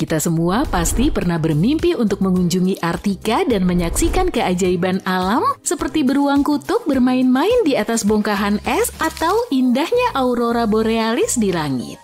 Kita semua pasti pernah bermimpi untuk mengunjungi Arktika dan menyaksikan keajaiban alam seperti beruang kutub bermain-main di atas bongkahan es atau indahnya aurora borealis di langit.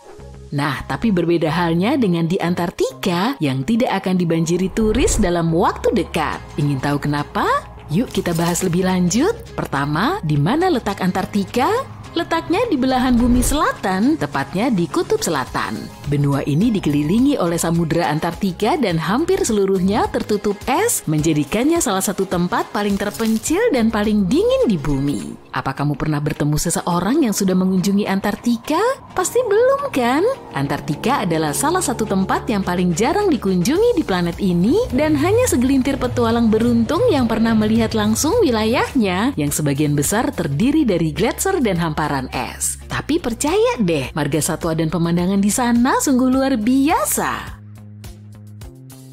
Nah, tapi berbeda halnya dengan di Antartika yang tidak akan dibanjiri turis dalam waktu dekat. Ingin tahu kenapa? Yuk kita bahas lebih lanjut. Pertama, di mana letak Antartika? Letaknya di belahan bumi selatan, tepatnya di Kutub Selatan. Benua ini dikelilingi oleh Samudra Antartika dan hampir seluruhnya tertutup es, menjadikannya salah satu tempat paling terpencil dan paling dingin di bumi. Apa kamu pernah bertemu seseorang yang sudah mengunjungi Antartika? Pasti belum kan? Antartika adalah salah satu tempat yang paling jarang dikunjungi di planet ini dan hanya segelintir petualang beruntung yang pernah melihat langsung wilayahnya yang sebagian besar terdiri dari gletser dan hamparan es. Tapi percaya deh, marga satwa dan pemandangan di sana sungguh luar biasa.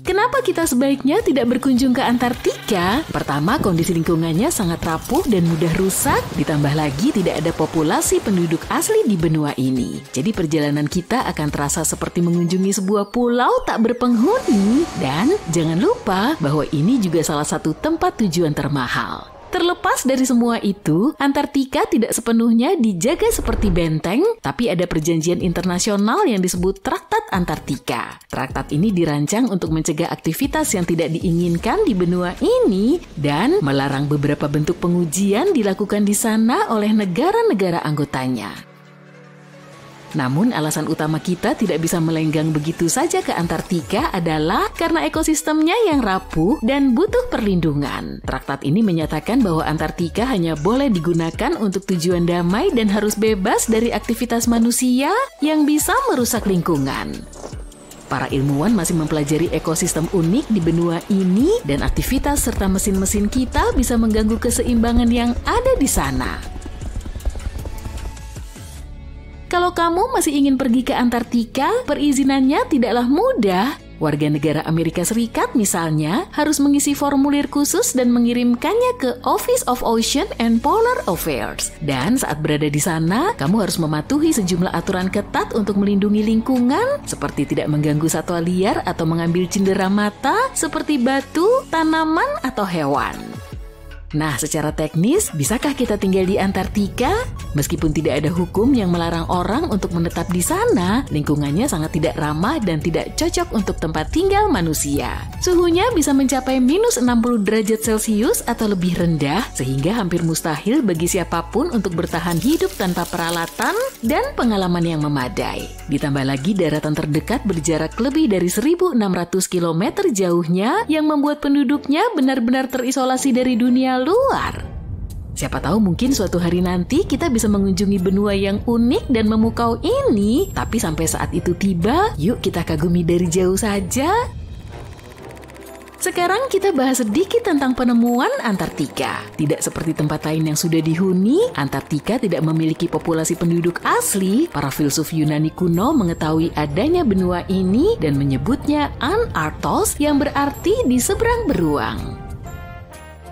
Kenapa kita sebaiknya tidak berkunjung ke Antartika? Pertama, kondisi lingkungannya sangat rapuh dan mudah rusak. Ditambah lagi tidak ada populasi penduduk asli di benua ini. Jadi perjalanan kita akan terasa seperti mengunjungi sebuah pulau tak berpenghuni. Dan jangan lupa bahwa ini juga salah satu tempat tujuan termahal. Terlepas dari semua itu, Antartika tidak sepenuhnya dijaga seperti benteng, tapi ada perjanjian internasional yang disebut Traktat Antartika. Traktat ini dirancang untuk mencegah aktivitas yang tidak diinginkan di benua ini dan melarang beberapa bentuk pengujian dilakukan di sana oleh negara-negara anggotanya. Namun alasan utama kita tidak bisa melenggang begitu saja ke Antartika adalah karena ekosistemnya yang rapuh dan butuh perlindungan. Traktat ini menyatakan bahwa Antartika hanya boleh digunakan untuk tujuan damai dan harus bebas dari aktivitas manusia yang bisa merusak lingkungan. Para ilmuwan masih mempelajari ekosistem unik di benua ini dan aktivitas serta mesin-mesin kita bisa mengganggu keseimbangan yang ada di sana. Kalau kamu masih ingin pergi ke Antartika, perizinannya tidaklah mudah. Warga negara Amerika Serikat misalnya harus mengisi formulir khusus dan mengirimkannya ke Office of Ocean and Polar Affairs. Dan saat berada di sana, kamu harus mematuhi sejumlah aturan ketat untuk melindungi lingkungan, seperti tidak mengganggu satwa liar atau mengambil cindera mata, seperti batu, tanaman, atau hewan. Nah, secara teknis, bisakah kita tinggal di Antartika? Meskipun tidak ada hukum yang melarang orang untuk menetap di sana, lingkungannya sangat tidak ramah dan tidak cocok untuk tempat tinggal manusia. Suhunya bisa mencapai minus 60 derajat Celcius atau lebih rendah, sehingga hampir mustahil bagi siapapun untuk bertahan hidup tanpa peralatan dan pengalaman yang memadai. Ditambah lagi daratan terdekat berjarak lebih dari 1.600 km jauhnya yang membuat penduduknya benar-benar terisolasi dari dunia luar. Siapa tahu mungkin suatu hari nanti kita bisa mengunjungi benua yang unik dan memukau ini, tapi sampai saat itu tiba, yuk kita kagumi dari jauh saja. Sekarang kita bahas sedikit tentang penemuan Antartika. Tidak seperti tempat lain yang sudah dihuni, Antartika tidak memiliki populasi penduduk asli. Para filsuf Yunani kuno mengetahui adanya benua ini dan menyebutnya Anartos yang berarti di seberang beruang.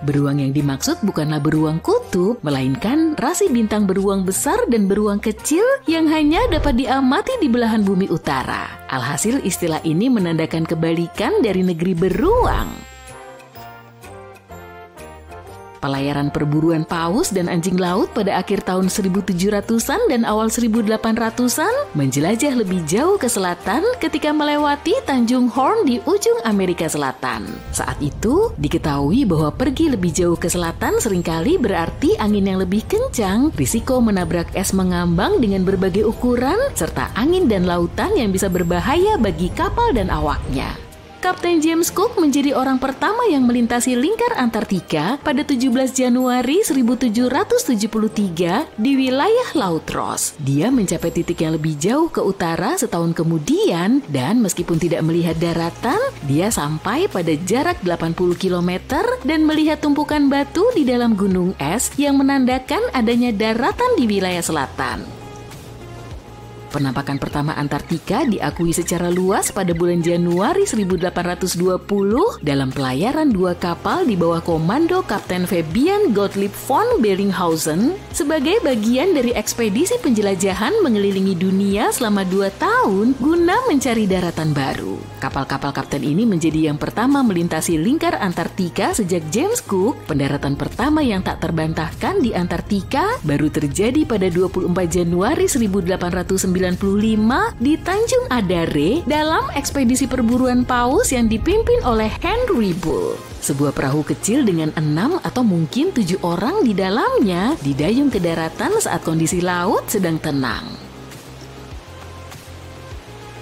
Beruang yang dimaksud bukanlah beruang kutub, melainkan rasi bintang beruang besar dan beruang kecil yang hanya dapat diamati di belahan bumi utara. Alhasil istilah ini menandakan kebalikan dari negeri beruang. Pelayaran perburuan paus dan anjing laut pada akhir tahun 1700-an dan awal 1800-an menjelajah lebih jauh ke selatan ketika melewati Tanjung Horn di ujung Amerika Selatan. Saat itu, diketahui bahwa pergi lebih jauh ke selatan seringkali berarti angin yang lebih kencang, risiko menabrak es mengambang dengan berbagai ukuran, serta angin dan lautan yang bisa berbahaya bagi kapal dan awaknya. Kapten James Cook menjadi orang pertama yang melintasi lingkar Antartika pada 17 Januari 1773 di wilayah Laut Ross. Dia mencapai titik yang lebih jauh ke utara setahun kemudian dan meskipun tidak melihat daratan, dia sampai pada jarak 80 km dan melihat tumpukan batu di dalam gunung es yang menandakan adanya daratan di wilayah selatan. Penampakan pertama Antartika diakui secara luas pada bulan Januari 1820 dalam pelayaran 2 kapal di bawah komando Kapten Fabian Gottlieb von Bellinghausen sebagai bagian dari ekspedisi penjelajahan mengelilingi dunia selama 2 tahun guna mencari daratan baru. Kapal-kapal kapten ini menjadi yang pertama melintasi lingkar Antartika sejak James Cook. Pendaratan pertama yang tak terbantahkan di Antartika baru terjadi pada 24 Januari 1895 di Tanjung Adare dalam ekspedisi perburuan paus yang dipimpin oleh Henry Bull. Sebuah perahu kecil dengan 6 atau mungkin 7 orang di dalamnya didayung ke daratan saat kondisi laut sedang tenang.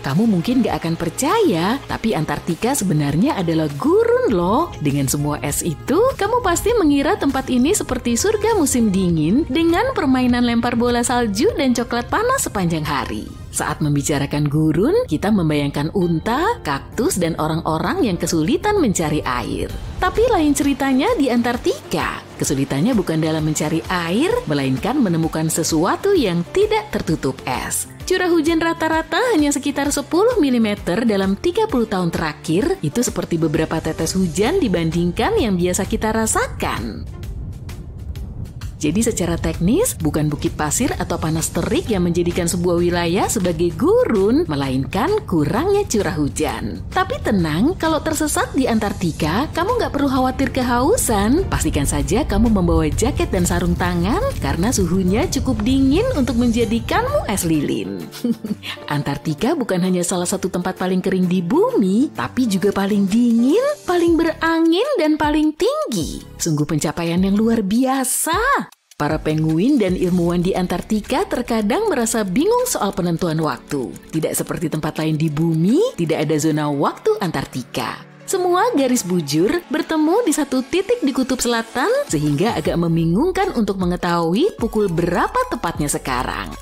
Kamu mungkin gak akan percaya, tapi Antartika sebenarnya adalah gurun loh. Dengan semua es itu, kamu pasti mengira tempat ini seperti surga musim dingin dengan permainan lempar bola salju dan coklat panas sepanjang hari. Saat membicarakan gurun, kita membayangkan unta, kaktus, dan orang-orang yang kesulitan mencari air. Tapi lain ceritanya di Antartika. Kesulitannya bukan dalam mencari air, melainkan menemukan sesuatu yang tidak tertutup es. Curah hujan rata-rata hanya sekitar 10 mm dalam 30 tahun terakhir. Itu seperti beberapa tetes hujan dibandingkan yang biasa kita rasakan. Jadi secara teknis, bukan bukit pasir atau panas terik yang menjadikan sebuah wilayah sebagai gurun, melainkan kurangnya curah hujan. Tapi tenang, kalau tersesat di Antartika, kamu nggak perlu khawatir kehausan. Pastikan saja kamu membawa jaket dan sarung tangan, karena suhunya cukup dingin untuk menjadikanmu es lilin. Antartika bukan hanya salah satu tempat paling kering di bumi, tapi juga paling dingin, paling berangin, dan paling tinggi. Sungguh pencapaian yang luar biasa. Para penguin dan ilmuwan di Antartika terkadang merasa bingung soal penentuan waktu. Tidak seperti tempat lain di bumi, tidak ada zona waktu Antartika. Semua garis bujur bertemu di satu titik di kutub selatan, sehingga agak membingungkan untuk mengetahui pukul berapa tepatnya sekarang.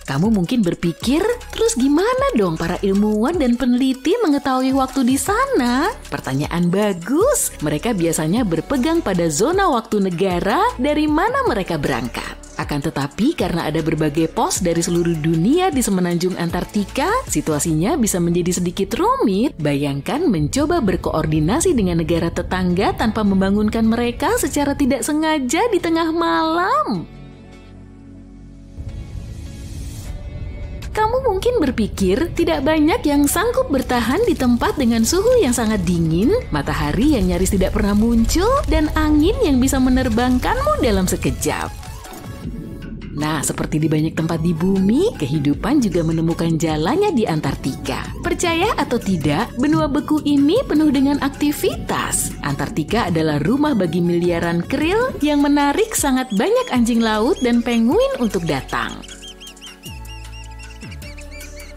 Kamu mungkin berpikir, terus gimana dong para ilmuwan dan peneliti mengetahui waktu di sana? Pertanyaan bagus. Mereka biasanya berpegang pada zona waktu negara dari mana mereka berangkat. Akan tetapi karena ada berbagai pos dari seluruh dunia di semenanjung Antartika, situasinya bisa menjadi sedikit rumit. Bayangkan mencoba berkoordinasi dengan negara tetangga tanpa membangunkan mereka secara tidak sengaja di tengah malam. Kamu mungkin berpikir tidak banyak yang sanggup bertahan di tempat dengan suhu yang sangat dingin, matahari yang nyaris tidak pernah muncul, dan angin yang bisa menerbangkanmu dalam sekejap. Nah, seperti di banyak tempat di bumi, kehidupan juga menemukan jalannya di Antartika. Percaya atau tidak, benua beku ini penuh dengan aktivitas. Antartika adalah rumah bagi miliaran krill yang menarik sangat banyak anjing laut dan penguin untuk datang.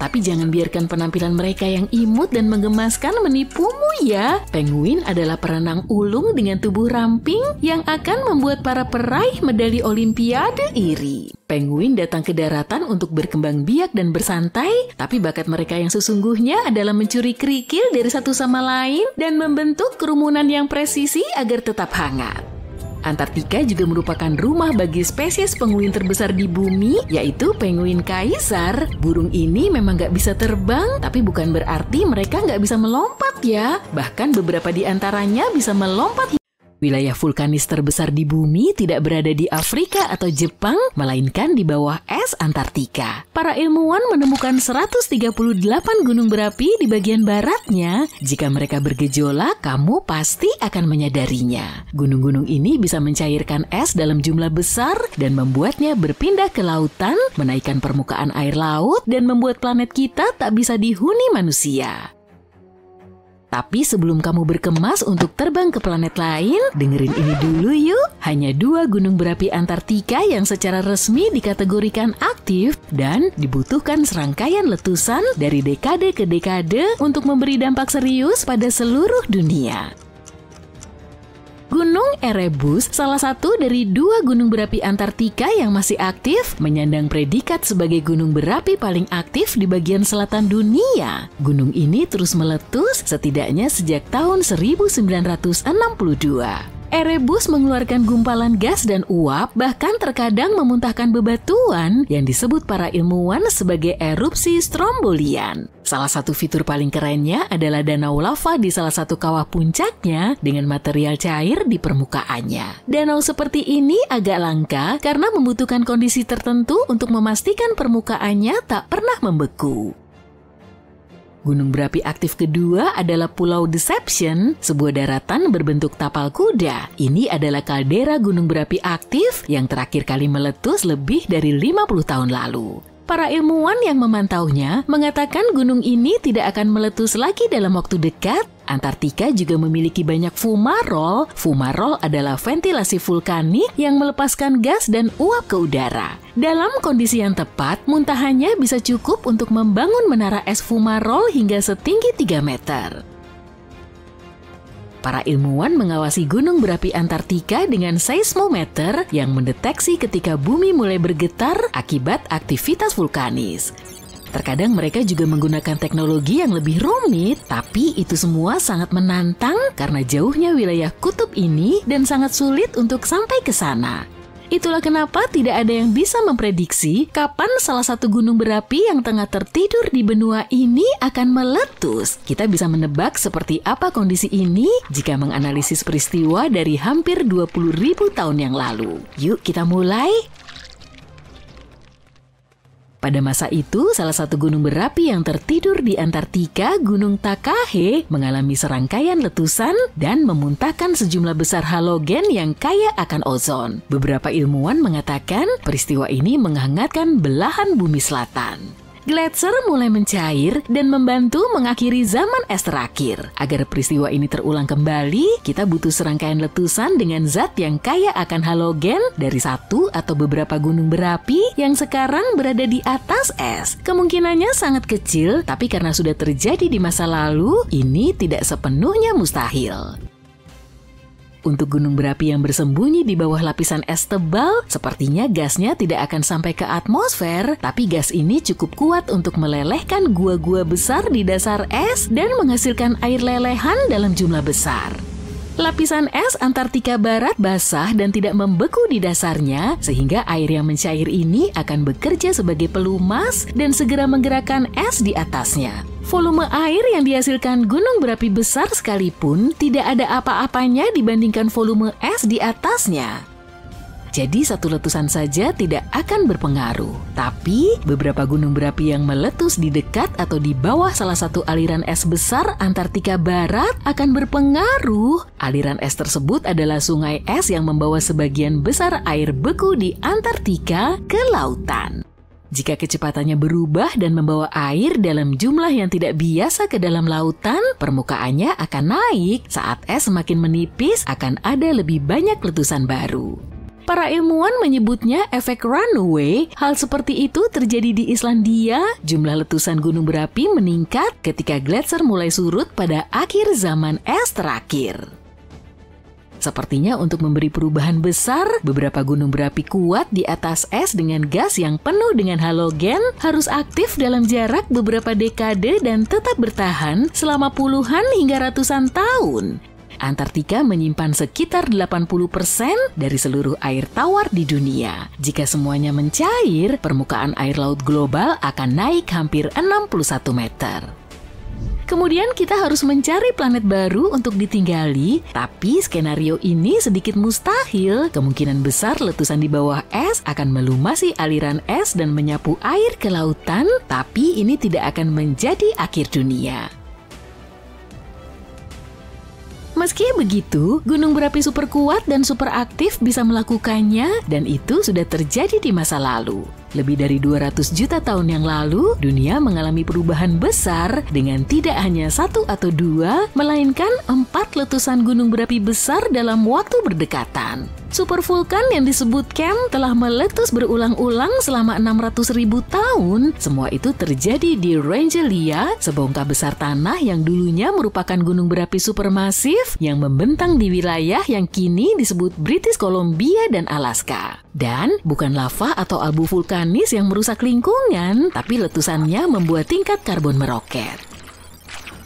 Tapi jangan biarkan penampilan mereka yang imut dan menggemaskan menipumu ya. Penguin adalah perenang ulung dengan tubuh ramping yang akan membuat para peraih medali Olimpiade iri. Penguin datang ke daratan untuk berkembang biak dan bersantai, tapi bakat mereka yang sesungguhnya adalah mencuri kerikil dari satu sama lain dan membentuk kerumunan yang presisi agar tetap hangat. Antartika juga merupakan rumah bagi spesies penguin terbesar di bumi, yaitu penguin kaisar. Burung ini memang nggak bisa terbang, tapi bukan berarti mereka nggak bisa melompat ya. Bahkan beberapa di antaranya bisa melompat. Wilayah vulkanis terbesar di bumi tidak berada di Afrika atau Jepang, melainkan di bawah es Antartika. Para ilmuwan menemukan 138 gunung berapi di bagian baratnya. Jika mereka bergejolak, kamu pasti akan menyadarinya. Gunung-gunung ini bisa mencairkan es dalam jumlah besar dan membuatnya berpindah ke lautan, menaikkan permukaan air laut, dan membuat planet kita tak bisa dihuni manusia. Tapi sebelum kamu berkemas untuk terbang ke planet lain, dengerin ini dulu yuk. Hanya 2 gunung berapi Antartika yang secara resmi dikategorikan aktif dan dibutuhkan serangkaian letusan dari dekade ke dekade untuk memberi dampak serius pada seluruh dunia. Gunung Erebus, salah satu dari 2 gunung berapi Antartika yang masih aktif, menyandang predikat sebagai gunung berapi paling aktif di bagian selatan dunia. Gunung ini terus meletus setidaknya sejak tahun 1962. Erebus mengeluarkan gumpalan gas dan uap, bahkan terkadang memuntahkan bebatuan yang disebut para ilmuwan sebagai erupsi strombolian. Salah satu fitur paling kerennya adalah danau lava di salah satu kawah puncaknya dengan material cair di permukaannya. Danau seperti ini agak langka karena membutuhkan kondisi tertentu untuk memastikan permukaannya tak pernah membeku. Gunung berapi aktif kedua adalah Pulau Deception, sebuah daratan berbentuk tapal kuda. Ini adalah kaldera gunung berapi aktif yang terakhir kali meletus lebih dari 50 tahun lalu. Para ilmuwan yang memantaunya mengatakan gunung ini tidak akan meletus lagi dalam waktu dekat. Antartika juga memiliki banyak fumarol. Fumarol adalah ventilasi vulkanik yang melepaskan gas dan uap ke udara. Dalam kondisi yang tepat, muntahannya bisa cukup untuk membangun menara es fumarol hingga setinggi 3 meter. Para ilmuwan mengawasi gunung berapi Antartika dengan seismometer yang mendeteksi ketika bumi mulai bergetar akibat aktivitas vulkanis. Terkadang mereka juga menggunakan teknologi yang lebih rumit, tapi itu semua sangat menantang karena jauhnya wilayah kutub ini dan sangat sulit untuk sampai ke sana. Itulah kenapa tidak ada yang bisa memprediksi kapan salah satu gunung berapi yang tengah tertidur di benua ini akan meletus. Kita bisa menebak seperti apa kondisi ini jika menganalisis peristiwa dari hampir 20.000 tahun yang lalu. Yuk kita mulai! Pada masa itu, salah satu gunung berapi yang tertidur di Antartika, Gunung Takahe, mengalami serangkaian letusan dan memuntahkan sejumlah besar halogen yang kaya akan ozon. Beberapa ilmuwan mengatakan peristiwa ini menghangatkan belahan bumi selatan. Gletser mulai mencair dan membantu mengakhiri zaman es terakhir. Agar peristiwa ini terulang kembali, kita butuh serangkaian letusan dengan zat yang kaya akan halogen dari satu atau beberapa gunung berapi yang sekarang berada di atas es. Kemungkinannya sangat kecil, tapi karena sudah terjadi di masa lalu, ini tidak sepenuhnya mustahil. Untuk gunung berapi yang bersembunyi di bawah lapisan es tebal, sepertinya gasnya tidak akan sampai ke atmosfer, tapi gas ini cukup kuat untuk melelehkan gua-gua besar di dasar es dan menghasilkan air lelehan dalam jumlah besar. Lapisan es Antartika Barat basah dan tidak membeku di dasarnya, sehingga air yang mencair ini akan bekerja sebagai pelumas dan segera menggerakkan es di atasnya. Volume air yang dihasilkan gunung berapi besar sekalipun tidak ada apa-apanya dibandingkan volume es di atasnya. Jadi satu letusan saja tidak akan berpengaruh. Tapi beberapa gunung berapi yang meletus di dekat atau di bawah salah satu aliran es besar Antartika Barat akan berpengaruh. Aliran es tersebut adalah sungai es yang membawa sebagian besar air beku di Antartika ke lautan. Jika kecepatannya berubah dan membawa air dalam jumlah yang tidak biasa ke dalam lautan, permukaannya akan naik. Saat es semakin menipis, akan ada lebih banyak letusan baru. Para ilmuwan menyebutnya efek runaway. Hal seperti itu terjadi di Islandia. Jumlah letusan gunung berapi meningkat ketika gletser mulai surut pada akhir zaman es terakhir. Sepertinya untuk memberi perubahan besar, beberapa gunung berapi kuat di atas es dengan gas yang penuh dengan halogen harus aktif dalam jarak beberapa dekade dan tetap bertahan selama puluhan hingga ratusan tahun. Antartika menyimpan sekitar 80% dari seluruh air tawar di dunia. Jika semuanya mencair, permukaan air laut global akan naik hampir 61 meter. Kemudian kita harus mencari planet baru untuk ditinggali, tapi skenario ini sedikit mustahil. Kemungkinan besar letusan di bawah es akan melumasi aliran es dan menyapu air ke lautan, tapi ini tidak akan menjadi akhir dunia. Meski begitu, gunung berapi super kuat dan super aktif bisa melakukannya, dan itu sudah terjadi di masa lalu. Lebih dari 200 juta tahun yang lalu, dunia mengalami perubahan besar dengan tidak hanya 1 atau 2, melainkan 4 letusan gunung berapi besar dalam waktu berdekatan. Supervulkan yang disebut Kem telah meletus berulang-ulang selama 600.000 tahun. Semua itu terjadi di Rangelia, sebongkah besar tanah yang dulunya merupakan gunung berapi supermasif yang membentang di wilayah yang kini disebut British Columbia dan Alaska. Dan bukan lava atau abu vulkanis yang merusak lingkungan, tapi letusannya membuat tingkat karbon meroket.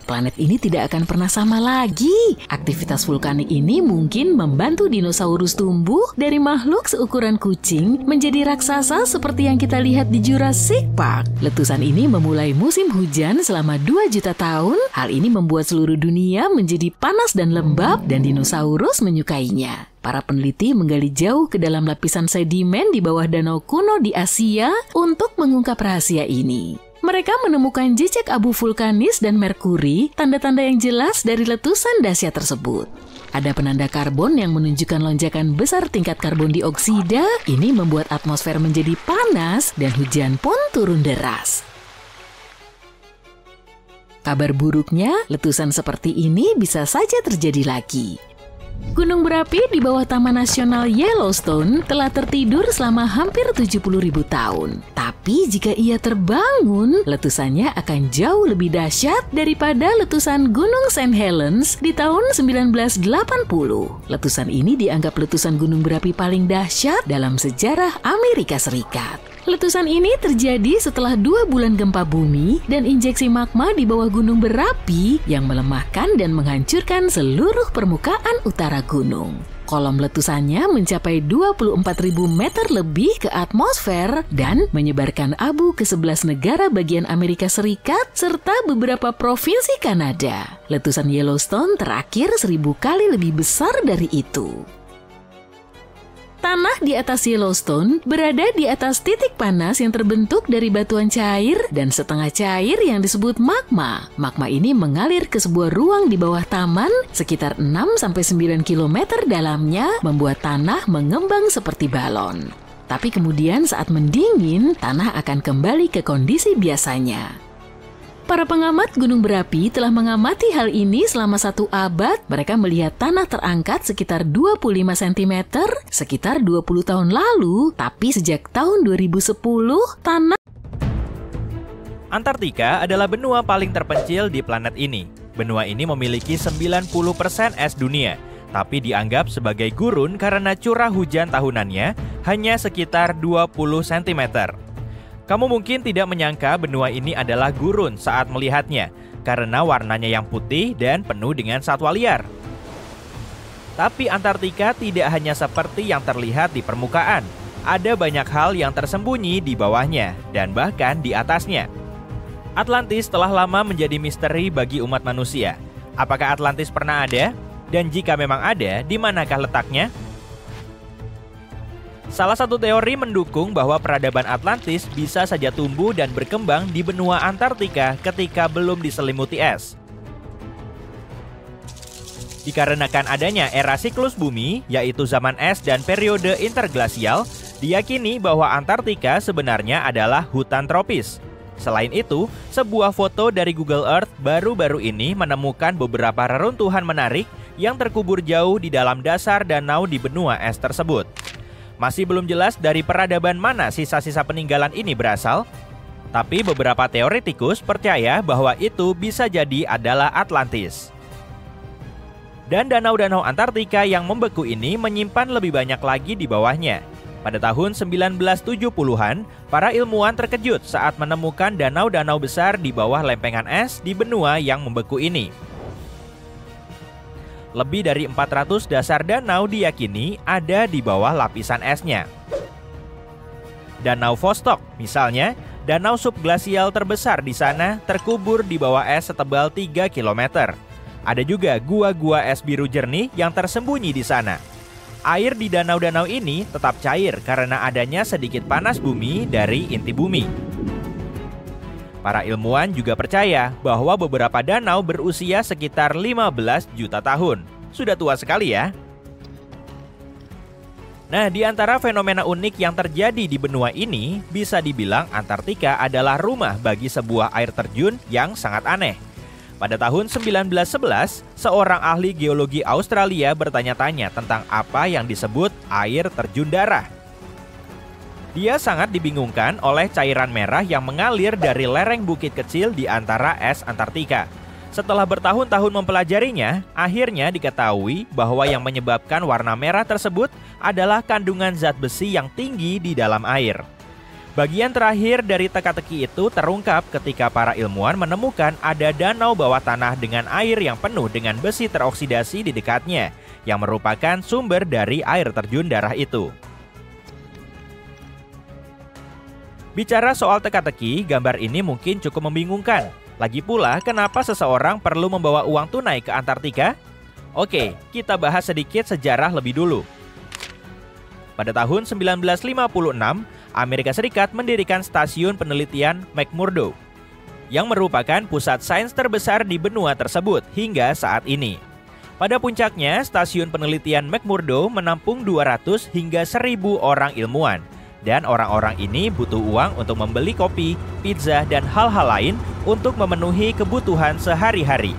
Planet ini tidak akan pernah sama lagi. Aktivitas vulkanik ini mungkin membantu dinosaurus tumbuh dari makhluk seukuran kucing menjadi raksasa seperti yang kita lihat di Jurassic Park. Letusan ini memulai musim hujan selama 2 juta tahun. Hal ini membuat seluruh dunia menjadi panas dan lembab dan dinosaurus menyukainya. Para peneliti menggali jauh ke dalam lapisan sedimen di bawah danau kuno di Asia untuk mengungkap rahasia ini. Mereka menemukan jejak abu vulkanis dan merkuri, tanda-tanda yang jelas dari letusan dahsyat tersebut. Ada penanda karbon yang menunjukkan lonjakan besar tingkat karbon dioksida. Ini membuat atmosfer menjadi panas dan hujan pun turun deras. Kabar buruknya, letusan seperti ini bisa saja terjadi lagi. Gunung berapi di bawah Taman Nasional Yellowstone telah tertidur selama hampir 70.000 tahun. Tapi jika ia terbangun, letusannya akan jauh lebih dahsyat daripada letusan Gunung St. Helens di tahun 1980. Letusan ini dianggap letusan gunung berapi paling dahsyat dalam sejarah Amerika Serikat. Letusan ini terjadi setelah 2 bulan gempa bumi dan injeksi magma di bawah gunung berapi yang melemahkan dan menghancurkan seluruh permukaan utara gunung. Kolom letusannya mencapai 24.000 meter lebih ke atmosfer dan menyebarkan abu ke 11 negara bagian Amerika Serikat serta beberapa provinsi Kanada. Letusan Yellowstone terakhir 1000 kali lebih besar dari itu. Tanah di atas Yellowstone berada di atas titik panas yang terbentuk dari batuan cair dan setengah cair yang disebut magma. Magma ini mengalir ke sebuah ruang di bawah taman sekitar 6-9 km dalamnya, membuat tanah mengembang seperti balon. Tapi kemudian saat mendingin, tanah akan kembali ke kondisi biasanya. Para pengamat gunung berapi telah mengamati hal ini selama 1 abad. Mereka melihat tanah terangkat sekitar 25 cm sekitar 20 tahun lalu. Tapi sejak tahun 2010, tanah Antartika adalah benua paling terpencil di planet ini. Benua ini memiliki 90% es dunia, tapi dianggap sebagai gurun karena curah hujan tahunannya hanya sekitar 20 cm. Kamu mungkin tidak menyangka benua ini adalah gurun saat melihatnya, karena warnanya yang putih dan penuh dengan satwa liar. Tapi Antartika tidak hanya seperti yang terlihat di permukaan. Ada banyak hal yang tersembunyi di bawahnya, dan bahkan di atasnya. Atlantis telah lama menjadi misteri bagi umat manusia. Apakah Atlantis pernah ada? Dan jika memang ada, di manakah letaknya? Salah satu teori mendukung bahwa peradaban Atlantis bisa saja tumbuh dan berkembang di benua Antartika ketika belum diselimuti es. Dikarenakan adanya era siklus bumi, yaitu zaman es dan periode interglasial, diyakini bahwa Antartika sebenarnya adalah hutan tropis. Selain itu, sebuah foto dari Google Earth baru-baru ini menemukan beberapa reruntuhan menarik yang terkubur jauh di dalam dasar danau di benua es tersebut. Masih belum jelas dari peradaban mana sisa-sisa peninggalan ini berasal, tapi beberapa teoretikus percaya bahwa itu bisa jadi adalah Atlantis. Dan danau-danau Antartika yang membeku ini menyimpan lebih banyak lagi di bawahnya. Pada tahun 1970-an, para ilmuwan terkejut saat menemukan danau-danau besar di bawah lempengan es di benua yang membeku ini. Lebih dari 400 dasar danau diyakini ada di bawah lapisan esnya. Danau Vostok, misalnya, danau subglasial terbesar di sana terkubur di bawah es setebal 3 km. Ada juga gua-gua es biru jernih yang tersembunyi di sana. Air di danau-danau ini tetap cair karena adanya sedikit panas bumi dari inti bumi. Para ilmuwan juga percaya bahwa beberapa danau berusia sekitar 15 juta tahun. Sudah tua sekali ya. Nah, di antara fenomena unik yang terjadi di benua ini, bisa dibilang Antartika adalah rumah bagi sebuah air terjun yang sangat aneh. Pada tahun 1911, seorang ahli geologi Australia bertanya-tanya tentang apa yang disebut air terjun darah. Dia sangat dibingungkan oleh cairan merah yang mengalir dari lereng bukit kecil di antara es Antartika. Setelah bertahun-tahun mempelajarinya, akhirnya diketahui bahwa yang menyebabkan warna merah tersebut adalah kandungan zat besi yang tinggi di dalam air. Bagian terakhir dari teka-teki itu terungkap ketika para ilmuwan menemukan ada danau bawah tanah dengan air yang penuh dengan besi teroksidasi di dekatnya, yang merupakan sumber dari air terjun darah itu. Bicara soal teka-teki, gambar ini mungkin cukup membingungkan. Lagi pula, kenapa seseorang perlu membawa uang tunai ke Antartika? Oke, kita bahas sedikit sejarah lebih dulu. Pada tahun 1956, Amerika Serikat mendirikan stasiun penelitian McMurdo, yang merupakan pusat sains terbesar di benua tersebut hingga saat ini. Pada puncaknya, stasiun penelitian McMurdo menampung 200 hingga 1.000 orang ilmuwan. Dan orang-orang ini butuh uang untuk membeli kopi, pizza, dan hal-hal lain untuk memenuhi kebutuhan sehari-hari.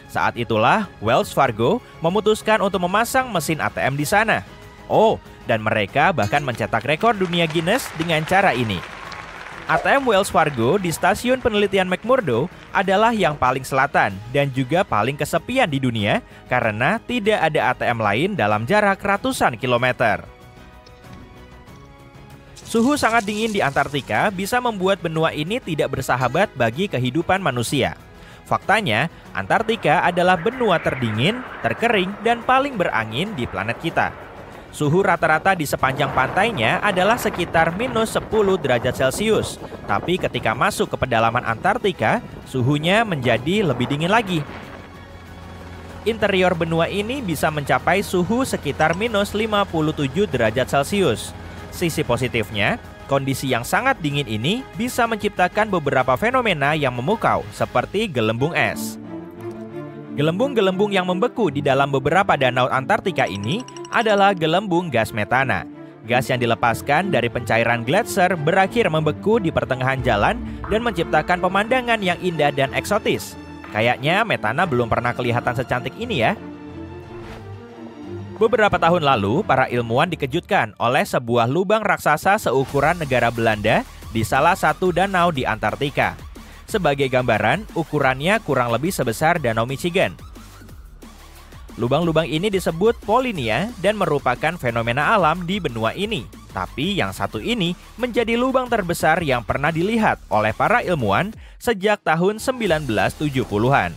Saat itulah Wells Fargo memutuskan untuk memasang mesin ATM di sana. Oh, dan mereka bahkan mencetak rekor dunia Guinness dengan cara ini. ATM Wells Fargo di stasiun penelitian McMurdo adalah yang paling selatan dan juga paling kesepian di dunia karena tidak ada ATM lain dalam jarak ratusan kilometer. Suhu sangat dingin di Antartika bisa membuat benua ini tidak bersahabat bagi kehidupan manusia. Faktanya, Antartika adalah benua terdingin, terkering, dan paling berangin di planet kita. Suhu rata-rata di sepanjang pantainya adalah sekitar minus 10 derajat Celcius. Tapi ketika masuk ke pedalaman Antartika, suhunya menjadi lebih dingin lagi. Interior benua ini bisa mencapai suhu sekitar minus 57 derajat Celcius. Sisi positifnya, kondisi yang sangat dingin ini bisa menciptakan beberapa fenomena yang memukau, seperti gelembung es. Gelembung-gelembung yang membeku di dalam beberapa danau Antartika ini adalah gelembung gas metana. Gas yang dilepaskan dari pencairan gletser berakhir membeku di pertengahan jalan dan menciptakan pemandangan yang indah dan eksotis. Kayaknya metana belum pernah kelihatan secantik ini ya. Beberapa tahun lalu, para ilmuwan dikejutkan oleh sebuah lubang raksasa seukuran negara Belanda di salah satu danau di Antartika. Sebagai gambaran, ukurannya kurang lebih sebesar Danau Michigan. Lubang-lubang ini disebut polinia dan merupakan fenomena alam di benua ini. Tapi yang satu ini menjadi lubang terbesar yang pernah dilihat oleh para ilmuwan sejak tahun 1970-an.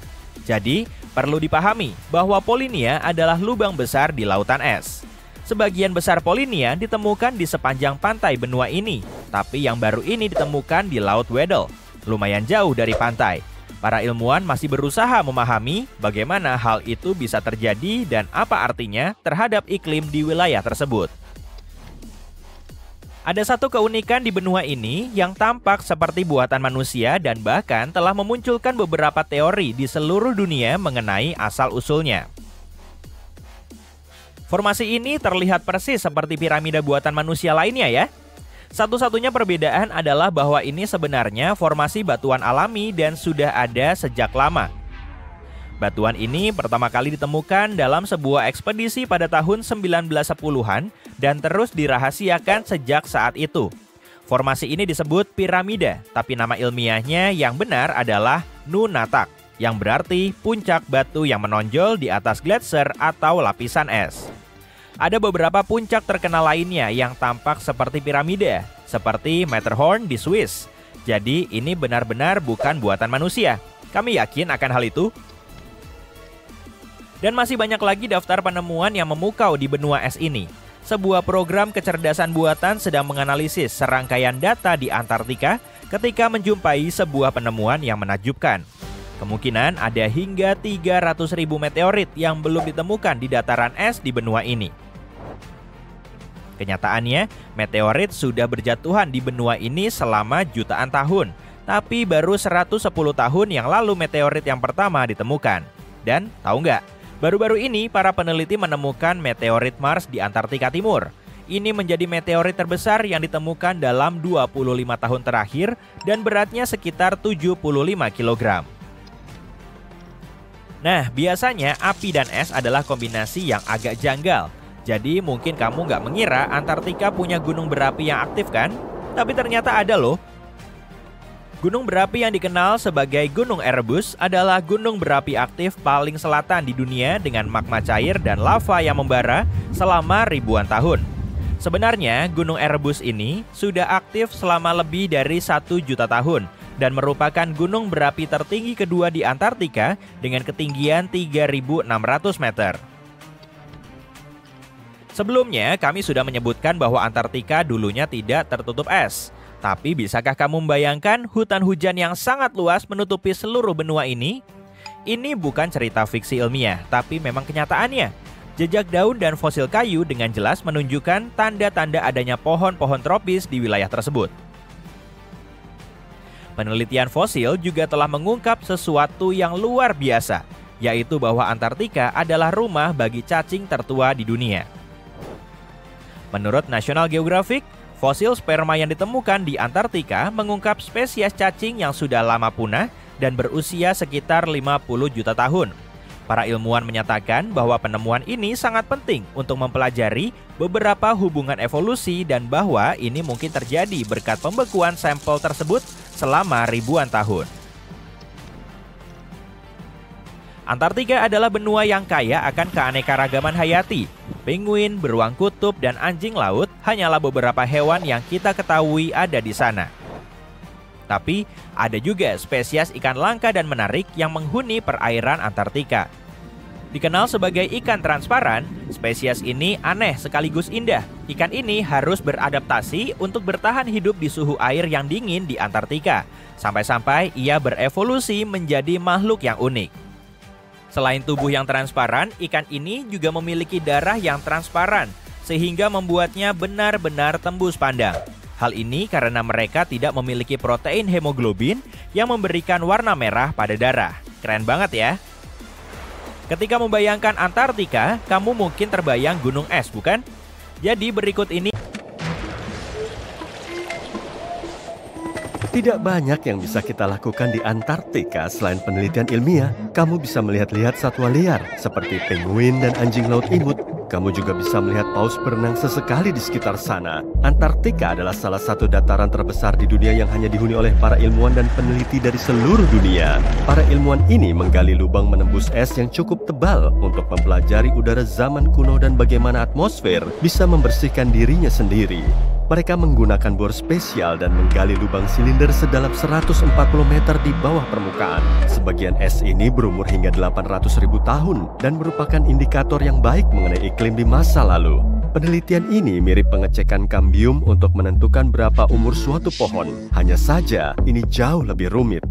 Jadi, perlu dipahami bahwa polinia adalah lubang besar di lautan es. Sebagian besar polinia ditemukan di sepanjang pantai benua ini, tapi yang baru ini ditemukan di Laut Weddell, lumayan jauh dari pantai. Para ilmuwan masih berusaha memahami bagaimana hal itu bisa terjadi dan apa artinya terhadap iklim di wilayah tersebut. Ada satu keunikan di benua ini yang tampak seperti buatan manusia dan bahkan telah memunculkan beberapa teori di seluruh dunia mengenai asal-usulnya. Formasi ini terlihat persis seperti piramida buatan manusia lainnya ya. Satu-satunya perbedaan adalah bahwa ini sebenarnya formasi batuan alami dan sudah ada sejak lama. Batuan ini pertama kali ditemukan dalam sebuah ekspedisi pada tahun 1910-an dan terus dirahasiakan sejak saat itu. Formasi ini disebut piramida, tapi nama ilmiahnya yang benar adalah Nunatak, yang berarti puncak batu yang menonjol di atas gletser atau lapisan es. Ada beberapa puncak terkenal lainnya yang tampak seperti piramida, seperti Matterhorn di Swiss. Jadi ini benar-benar bukan buatan manusia. Kami yakin akan hal itu. Dan masih banyak lagi daftar penemuan yang memukau di benua es ini. Sebuah program kecerdasan buatan sedang menganalisis serangkaian data di Antartika ketika menjumpai sebuah penemuan yang menakjubkan. Kemungkinan ada hingga 300.000 meteorit yang belum ditemukan di dataran es di benua ini. Kenyataannya, meteorit sudah berjatuhan di benua ini selama jutaan tahun. Tapi baru 110 tahun yang lalu meteorit yang pertama ditemukan. Dan tahu nggak? Baru-baru ini para peneliti menemukan meteorit Mars di Antartika Timur. Ini menjadi meteorit terbesar yang ditemukan dalam 25 tahun terakhir dan beratnya sekitar 75 kg. Nah, biasanya api dan es adalah kombinasi yang agak janggal. Jadi mungkin kamu nggak mengira Antartika punya gunung berapi yang aktif kan? Tapi ternyata ada loh. Gunung berapi yang dikenal sebagai Gunung Erebus adalah gunung berapi aktif paling selatan di dunia dengan magma cair dan lava yang membara selama ribuan tahun. Sebenarnya, Gunung Erebus ini sudah aktif selama lebih dari 1 juta tahun dan merupakan gunung berapi tertinggi kedua di Antartika dengan ketinggian 3.600 meter. Sebelumnya, kami sudah menyebutkan bahwa Antartika dulunya tidak tertutup es. Tapi bisakah kamu membayangkan hutan hujan yang sangat luas menutupi seluruh benua ini? Ini bukan cerita fiksi ilmiah, tapi memang kenyataannya. Jejak daun dan fosil kayu dengan jelas menunjukkan tanda-tanda adanya pohon-pohon tropis di wilayah tersebut. Penelitian fosil juga telah mengungkap sesuatu yang luar biasa, yaitu bahwa Antartika adalah rumah bagi cacing tertua di dunia. Menurut National Geographic, fosil sperma yang ditemukan di Antartika mengungkap spesies cacing yang sudah lama punah dan berusia sekitar 50 juta tahun. Para ilmuwan menyatakan bahwa penemuan ini sangat penting untuk mempelajari beberapa hubungan evolusi dan bahwa ini mungkin terjadi berkat pembekuan sampel tersebut selama ribuan tahun. Antartika adalah benua yang kaya akan keanekaragaman hayati. Penguin, beruang kutub, dan anjing laut hanyalah beberapa hewan yang kita ketahui ada di sana. Tapi, ada juga spesies ikan langka dan menarik yang menghuni perairan Antartika. Dikenal sebagai ikan transparan, spesies ini aneh sekaligus indah. Ikan ini harus beradaptasi untuk bertahan hidup di suhu air yang dingin di Antartika, sampai-sampai ia berevolusi menjadi makhluk yang unik. Selain tubuh yang transparan, ikan ini juga memiliki darah yang transparan, sehingga membuatnya benar-benar tembus pandang. Hal ini karena mereka tidak memiliki protein hemoglobin yang memberikan warna merah pada darah. Keren banget ya? Ketika membayangkan Antartika, kamu mungkin terbayang gunung es, bukan? Jadi berikut ini. Tidak banyak yang bisa kita lakukan di Antartika selain penelitian ilmiah. Kamu bisa melihat-lihat satwa liar seperti penguin dan anjing laut imut. Kamu juga bisa melihat paus berenang sesekali di sekitar sana. Antartika adalah salah satu dataran terbesar di dunia yang hanya dihuni oleh para ilmuwan dan peneliti dari seluruh dunia. Para ilmuwan ini menggali lubang menembus es yang cukup tebal untuk mempelajari udara zaman kuno dan bagaimana atmosfer bisa membersihkan dirinya sendiri. Mereka menggunakan bor spesial dan menggali lubang silinder sedalam 140 meter di bawah permukaan. Sebagian es ini berumur hingga 800.000 tahun dan merupakan indikator yang baik mengenai iklim di masa lalu. Penelitian ini mirip pengecekan kambium untuk menentukan berapa umur suatu pohon. Hanya saja, ini jauh lebih rumit.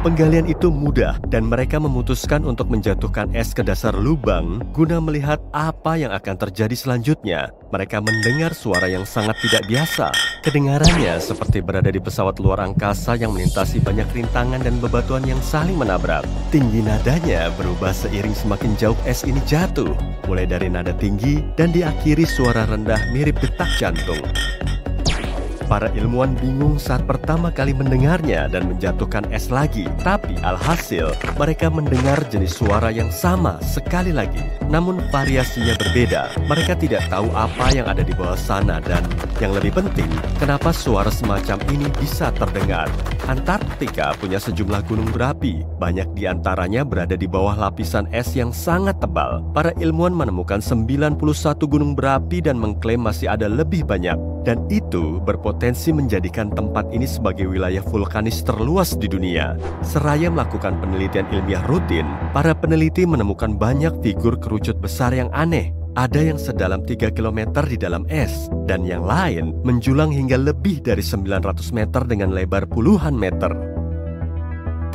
Penggalian itu mudah dan mereka memutuskan untuk menjatuhkan es ke dasar lubang guna melihat apa yang akan terjadi selanjutnya. Mereka mendengar suara yang sangat tidak biasa. Kedengarannya seperti berada di pesawat luar angkasa yang melintasi banyak rintangan dan bebatuan yang saling menabrak. Tinggi nadanya berubah seiring semakin jauh es ini jatuh, mulai dari nada tinggi dan diakhiri suara rendah mirip detak jantung. Para ilmuwan bingung saat pertama kali mendengarnya dan menjatuhkan es lagi. Tapi alhasil, mereka mendengar jenis suara yang sama sekali lagi. Namun variasinya berbeda. Mereka tidak tahu apa yang ada di bawah sana dan yang lebih penting, kenapa suara semacam ini bisa terdengar. Antartika punya sejumlah gunung berapi. Banyak di antaranya berada di bawah lapisan es yang sangat tebal. Para ilmuwan menemukan 91 gunung berapi dan mengklaim masih ada lebih banyak. Dan itu berpotensi menjadikan tempat ini sebagai wilayah vulkanis terluas di dunia. Seraya melakukan penelitian ilmiah rutin, para peneliti menemukan banyak figur kerucut besar yang aneh. Ada yang sedalam 3 km di dalam es, dan yang lain menjulang hingga lebih dari 900 meter dengan lebar puluhan meter.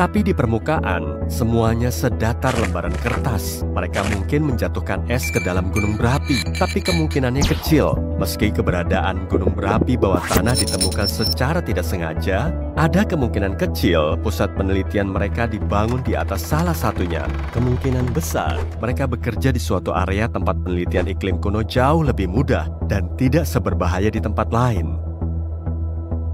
Tapi di permukaan, semuanya sedatar lembaran kertas. Mereka mungkin menjatuhkan es ke dalam gunung berapi, tapi kemungkinannya kecil. Meski keberadaan gunung berapi bawah tanah ditemukan secara tidak sengaja, ada kemungkinan kecil pusat penelitian mereka dibangun di atas salah satunya. Kemungkinan besar, mereka bekerja di suatu area tempat penelitian iklim kuno jauh lebih mudah dan tidak seberbahaya di tempat lain.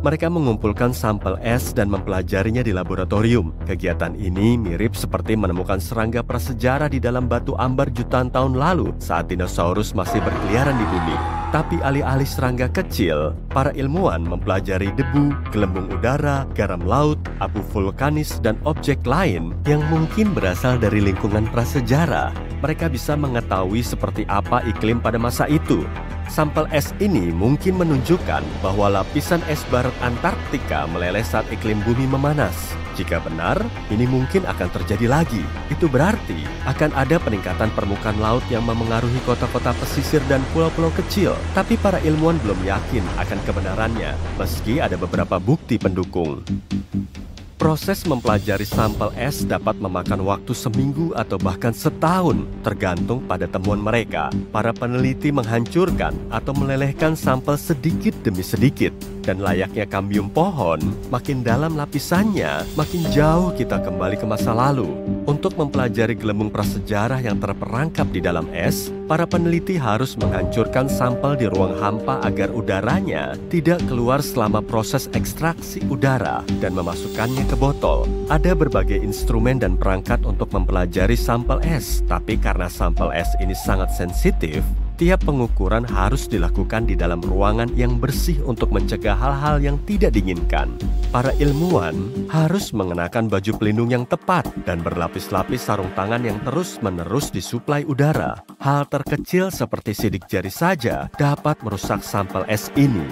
Mereka mengumpulkan sampel es dan mempelajarinya di laboratorium. Kegiatan ini mirip seperti menemukan serangga prasejarah di dalam batu ambar jutaan tahun lalu saat dinosaurus masih berkeliaran di bumi. Tapi alih-alih serangga kecil, para ilmuwan mempelajari debu, gelembung udara, garam laut, abu vulkanis, dan objek lain yang mungkin berasal dari lingkungan prasejarah. mereka bisa mengetahui seperti apa iklim pada masa itu. Sampel es ini mungkin menunjukkan bahwa lapisan es barat Antartika meleleh saat iklim bumi memanas. Jika benar, ini mungkin akan terjadi lagi. Itu berarti akan ada peningkatan permukaan laut yang memengaruhi kota-kota pesisir dan pulau-pulau kecil. Tapi para ilmuwan belum yakin akan kebenarannya, meski ada beberapa bukti pendukung. Proses mempelajari sampel es dapat memakan waktu seminggu atau bahkan setahun, tergantung pada temuan mereka. Para peneliti menghancurkan atau melelehkan sampel sedikit demi sedikit. Dan layaknya kambium pohon, makin dalam lapisannya, makin jauh kita kembali ke masa lalu. Untuk mempelajari gelembung prasejarah yang terperangkap di dalam es, para peneliti harus menghancurkan sampel di ruang hampa agar udaranya tidak keluar selama proses ekstraksi udara dan memasukkannya ke botol. Ada berbagai instrumen dan perangkat untuk mempelajari sampel es, tapi karena sampel es ini sangat sensitif, tiap pengukuran harus dilakukan di dalam ruangan yang bersih untuk mencegah hal-hal yang tidak diinginkan. Para ilmuwan harus mengenakan baju pelindung yang tepat dan berlapis-lapis sarung tangan yang terus-menerus disuplai udara. Hal terkecil seperti sidik jari saja dapat merusak sampel es ini.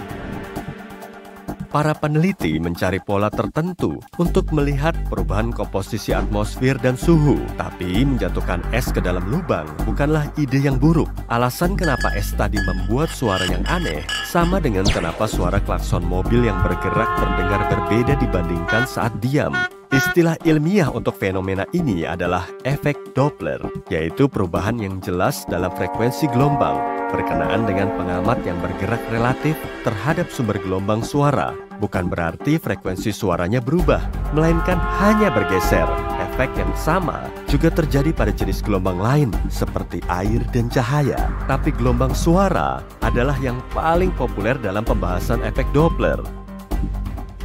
Para peneliti mencari pola tertentu untuk melihat perubahan komposisi atmosfer dan suhu. Tapi menjatuhkan es ke dalam lubang bukanlah ide yang buruk. Alasan kenapa es tadi membuat suara yang aneh sama dengan kenapa suara klakson mobil yang bergerak terdengar berbeda dibandingkan saat diam. Istilah ilmiah untuk fenomena ini adalah efek Doppler, yaitu perubahan yang jelas dalam frekuensi gelombang berkenaan dengan pengamat yang bergerak relatif terhadap sumber gelombang suara. Bukan berarti frekuensi suaranya berubah, melainkan hanya bergeser. Efek yang sama juga terjadi pada jenis gelombang lain seperti air dan cahaya. Tapi gelombang suara adalah yang paling populer dalam pembahasan efek Doppler.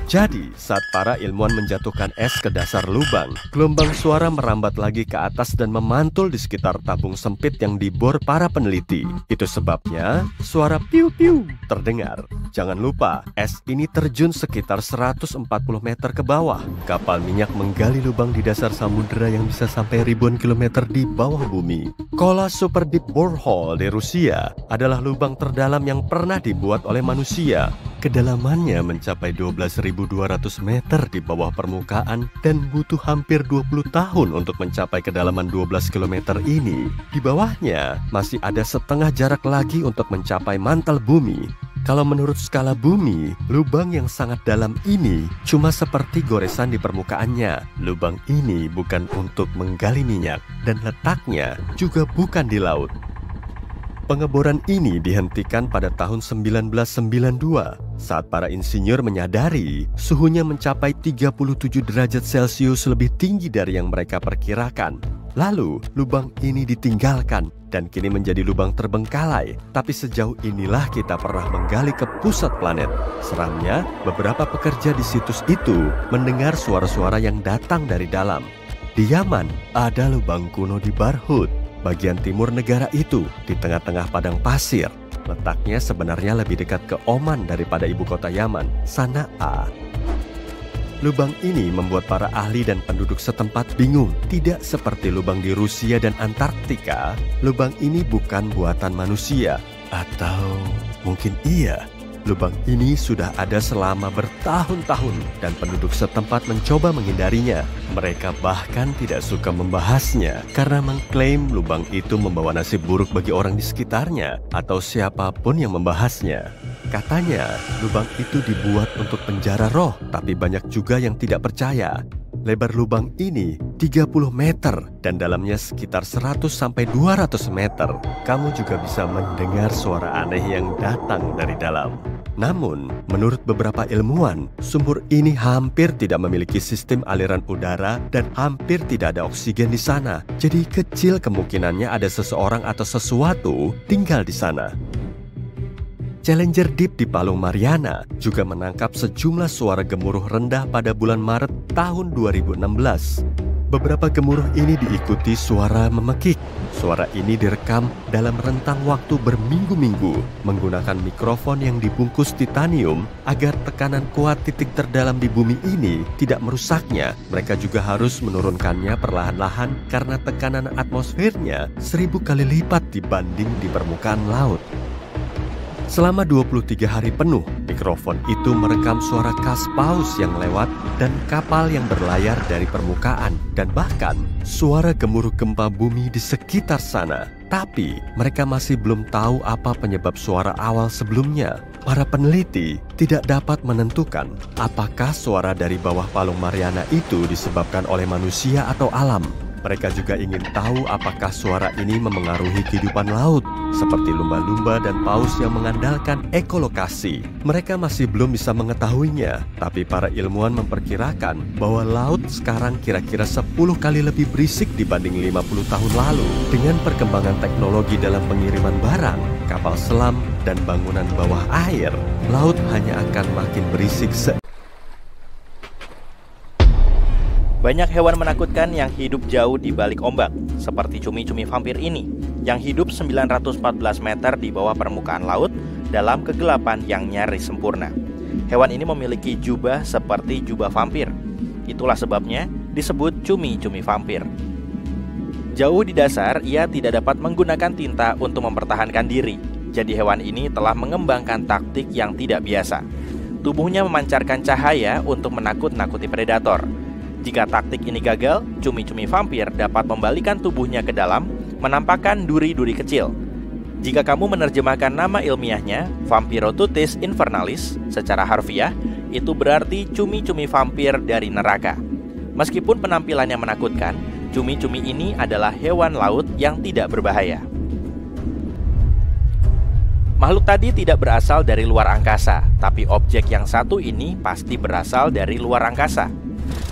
Jadi, saat para ilmuwan menjatuhkan es ke dasar lubang, gelombang suara merambat lagi ke atas dan memantul di sekitar tabung sempit yang dibor para peneliti. Itu sebabnya suara piu-piu terdengar. Jangan lupa, es ini terjun sekitar 140 meter ke bawah. Kapal minyak menggali lubang di dasar samudera yang bisa sampai ribuan kilometer di bawah bumi. Kola Super Deep Borehole di Rusia adalah lubang terdalam yang pernah dibuat oleh manusia. Kedalamannya mencapai 12.200 meter di bawah permukaan dan butuh hampir 20 tahun untuk mencapai kedalaman 12 km ini. Di bawahnya masih ada setengah jarak lagi untuk mencapai mantel bumi. Kalau menurut skala bumi, lubang yang sangat dalam ini cuma seperti goresan di permukaannya. Lubang ini bukan untuk menggali minyak dan letaknya juga bukan di laut. Pengeboran ini dihentikan pada tahun 1992 saat para insinyur menyadari suhunya mencapai 37 derajat Celcius lebih tinggi dari yang mereka perkirakan. Lalu, lubang ini ditinggalkan dan kini menjadi lubang terbengkalai. Tapi sejauh inilah kita pernah menggali ke pusat planet. Seramnya, beberapa pekerja di situs itu mendengar suara-suara yang datang dari dalam. Di Yaman, ada lubang kuno di Barhut, bagian timur negara itu, di tengah-tengah padang pasir. Letaknya sebenarnya lebih dekat ke Oman daripada ibu kota Yaman, Sana'a. Lubang ini membuat para ahli dan penduduk setempat bingung. Tidak seperti lubang di Rusia dan Antartika, lubang ini bukan buatan manusia. Atau mungkin iya. Lubang ini sudah ada selama bertahun-tahun dan penduduk setempat mencoba menghindarinya. Mereka bahkan tidak suka membahasnya karena mengklaim lubang itu membawa nasib buruk bagi orang di sekitarnya atau siapapun yang membahasnya. Katanya, lubang itu dibuat untuk penjara roh, tapi banyak juga yang tidak percaya. Lebar lubang ini 30 meter dan dalamnya sekitar 100-200 meter. Kamu juga bisa mendengar suara aneh yang datang dari dalam. Namun, menurut beberapa ilmuwan, sumur ini hampir tidak memiliki sistem aliran udara dan hampir tidak ada oksigen di sana. Jadi kecil kemungkinannya ada seseorang atau sesuatu tinggal di sana. Challenger Deep di Palung Mariana juga menangkap sejumlah suara gemuruh rendah pada bulan Maret tahun 2016. Beberapa gemuruh ini diikuti suara memekik. Suara ini direkam dalam rentang waktu berminggu-minggu menggunakan mikrofon yang dibungkus titanium agar tekanan kuat titik terdalam di bumi ini tidak merusaknya. Mereka juga harus menurunkannya perlahan-lahan karena tekanan atmosfernya 1000 kali lipat dibanding di permukaan laut. Selama 23 hari penuh, mikrofon itu merekam suara kas paus yang lewat dan kapal yang berlayar dari permukaan dan bahkan suara gemuruh gempa bumi di sekitar sana. Tapi mereka masih belum tahu apa penyebab suara awal sebelumnya. Para peneliti tidak dapat menentukan apakah suara dari bawah palung Mariana itu disebabkan oleh manusia atau alam. Mereka juga ingin tahu apakah suara ini memengaruhi kehidupan laut, seperti lumba-lumba dan paus yang mengandalkan ekolokasi. Mereka masih belum bisa mengetahuinya, tapi para ilmuwan memperkirakan bahwa laut sekarang kira-kira 10 kali lebih berisik dibanding 50 tahun lalu. Dengan perkembangan teknologi dalam pengiriman barang, kapal selam, dan bangunan bawah air, laut hanya akan makin berisik Banyak hewan menakutkan yang hidup jauh di balik ombak, seperti cumi-cumi vampir ini, yang hidup 914 meter di bawah permukaan laut dalam kegelapan yang nyaris sempurna. Hewan ini memiliki jubah seperti jubah vampir. Itulah sebabnya disebut cumi-cumi vampir. Jauh di dasar, ia tidak dapat menggunakan tinta untuk mempertahankan diri. Jadi hewan ini telah mengembangkan taktik yang tidak biasa. Tubuhnya memancarkan cahaya untuk menakut-nakuti predator. Jika taktik ini gagal, cumi-cumi vampir dapat membalikan tubuhnya ke dalam, menampakkan duri-duri kecil. Jika kamu menerjemahkan nama ilmiahnya, Vampirotutis invernalis, secara harfiah, itu berarti cumi-cumi vampir dari neraka. Meskipun penampilannya menakutkan, cumi-cumi ini adalah hewan laut yang tidak berbahaya. Makhluk tadi tidak berasal dari luar angkasa, tapi objek yang satu ini pasti berasal dari luar angkasa.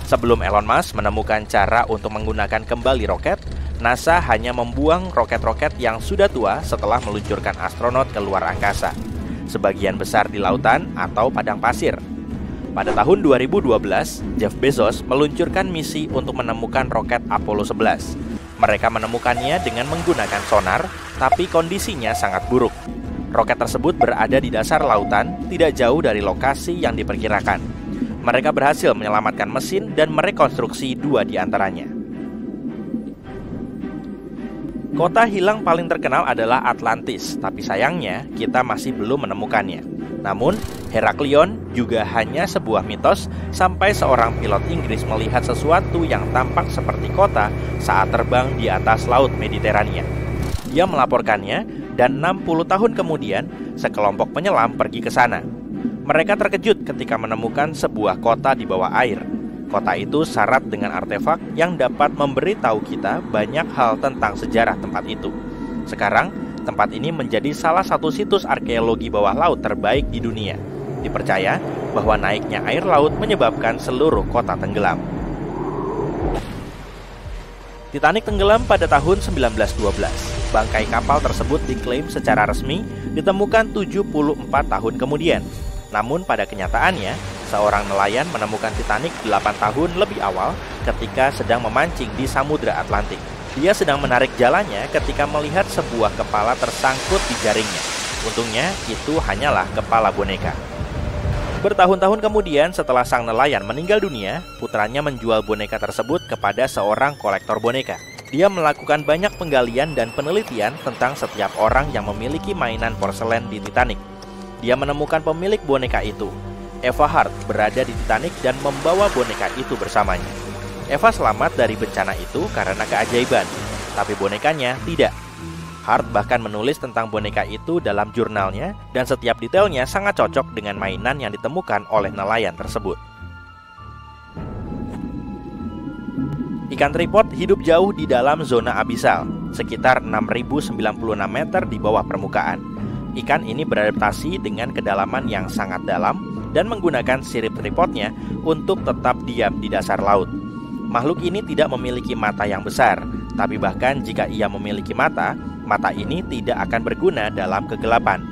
Sebelum Elon Musk menemukan cara untuk menggunakan kembali roket, NASA hanya membuang roket-roket yang sudah tua setelah meluncurkan astronot ke luar angkasa, sebagian besar di lautan atau padang pasir. Pada tahun 2012, Jeff Bezos meluncurkan misi untuk menemukan roket Apollo 11. Mereka menemukannya dengan menggunakan sonar, tapi kondisinya sangat buruk. Roket tersebut berada di dasar lautan, tidak jauh dari lokasi yang diperkirakan. Mereka berhasil menyelamatkan mesin dan merekonstruksi 2 di antaranya. Kota hilang paling terkenal adalah Atlantis, tapi sayangnya kita masih belum menemukannya. Namun, Heraklion juga hanya sebuah mitos sampai seorang pilot Inggris melihat sesuatu yang tampak seperti kota saat terbang di atas laut Mediterania. Dia melaporkannya dan 60 tahun kemudian sekelompok penyelam pergi ke sana. Mereka terkejut ketika menemukan sebuah kota di bawah air. Kota itu syarat dengan artefak yang dapat memberitahu kita banyak hal tentang sejarah tempat itu. Sekarang, tempat ini menjadi salah satu situs arkeologi bawah laut terbaik di dunia. Dipercaya bahwa naiknya air laut menyebabkan seluruh kota tenggelam. Titanic tenggelam pada tahun 1912. Bangkai kapal tersebut diklaim secara resmi ditemukan 74 tahun kemudian. Namun pada kenyataannya, seorang nelayan menemukan Titanic 8 tahun lebih awal ketika sedang memancing di Samudra Atlantik. Dia sedang menarik jalannya ketika melihat sebuah kepala tersangkut di jaringnya. Untungnya, itu hanyalah kepala boneka. Bertahun-tahun kemudian setelah sang nelayan meninggal dunia, putranya menjual boneka tersebut kepada seorang kolektor boneka. Dia melakukan banyak penggalian dan penelitian tentang setiap orang yang memiliki mainan porselen di Titanic. Dia menemukan pemilik boneka itu. Eva Hart berada di Titanic dan membawa boneka itu bersamanya. Eva selamat dari bencana itu karena keajaiban, tapi bonekanya tidak. Hart bahkan menulis tentang boneka itu dalam jurnalnya, dan setiap detailnya sangat cocok dengan mainan yang ditemukan oleh nelayan tersebut. Ikan tripod hidup jauh di dalam zona abisal, sekitar 6.096 meter di bawah permukaan. Ikan ini beradaptasi dengan kedalaman yang sangat dalam dan menggunakan sirip tripodnya untuk tetap diam di dasar laut. Makhluk ini tidak memiliki mata yang besar, tapi bahkan jika ia memiliki mata ini tidak akan berguna dalam kegelapan.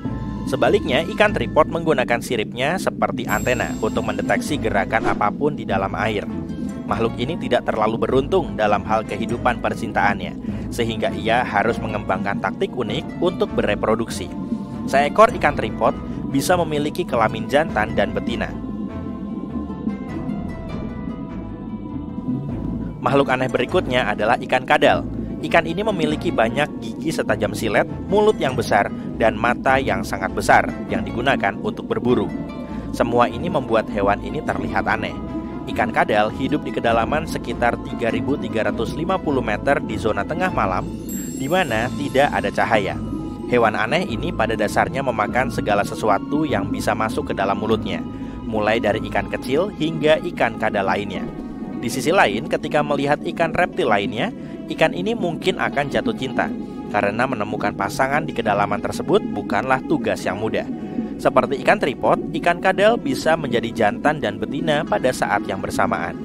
Sebaliknya, ikan tripod menggunakan siripnya seperti antena untuk mendeteksi gerakan apapun di dalam air. Makhluk ini tidak terlalu beruntung dalam hal kehidupan percintaannya, sehingga ia harus mengembangkan taktik unik untuk bereproduksi. Seekor ikan tripod bisa memiliki kelamin jantan dan betina. Makhluk aneh berikutnya adalah ikan kadal. Ikan ini memiliki banyak gigi setajam silet, mulut yang besar, dan mata yang sangat besar yang digunakan untuk berburu. Semua ini membuat hewan ini terlihat aneh. Ikan kadal hidup di kedalaman sekitar 3.350 meter di zona tengah malam, di mana tidak ada cahaya. Hewan aneh ini pada dasarnya memakan segala sesuatu yang bisa masuk ke dalam mulutnya, mulai dari ikan kecil hingga ikan kadal lainnya. Di sisi lain, ketika melihat ikan reptil lainnya, ikan ini mungkin akan jatuh cinta, karena menemukan pasangan di kedalaman tersebut bukanlah tugas yang mudah. Seperti ikan tripod, ikan kadal bisa menjadi jantan dan betina pada saat yang bersamaan.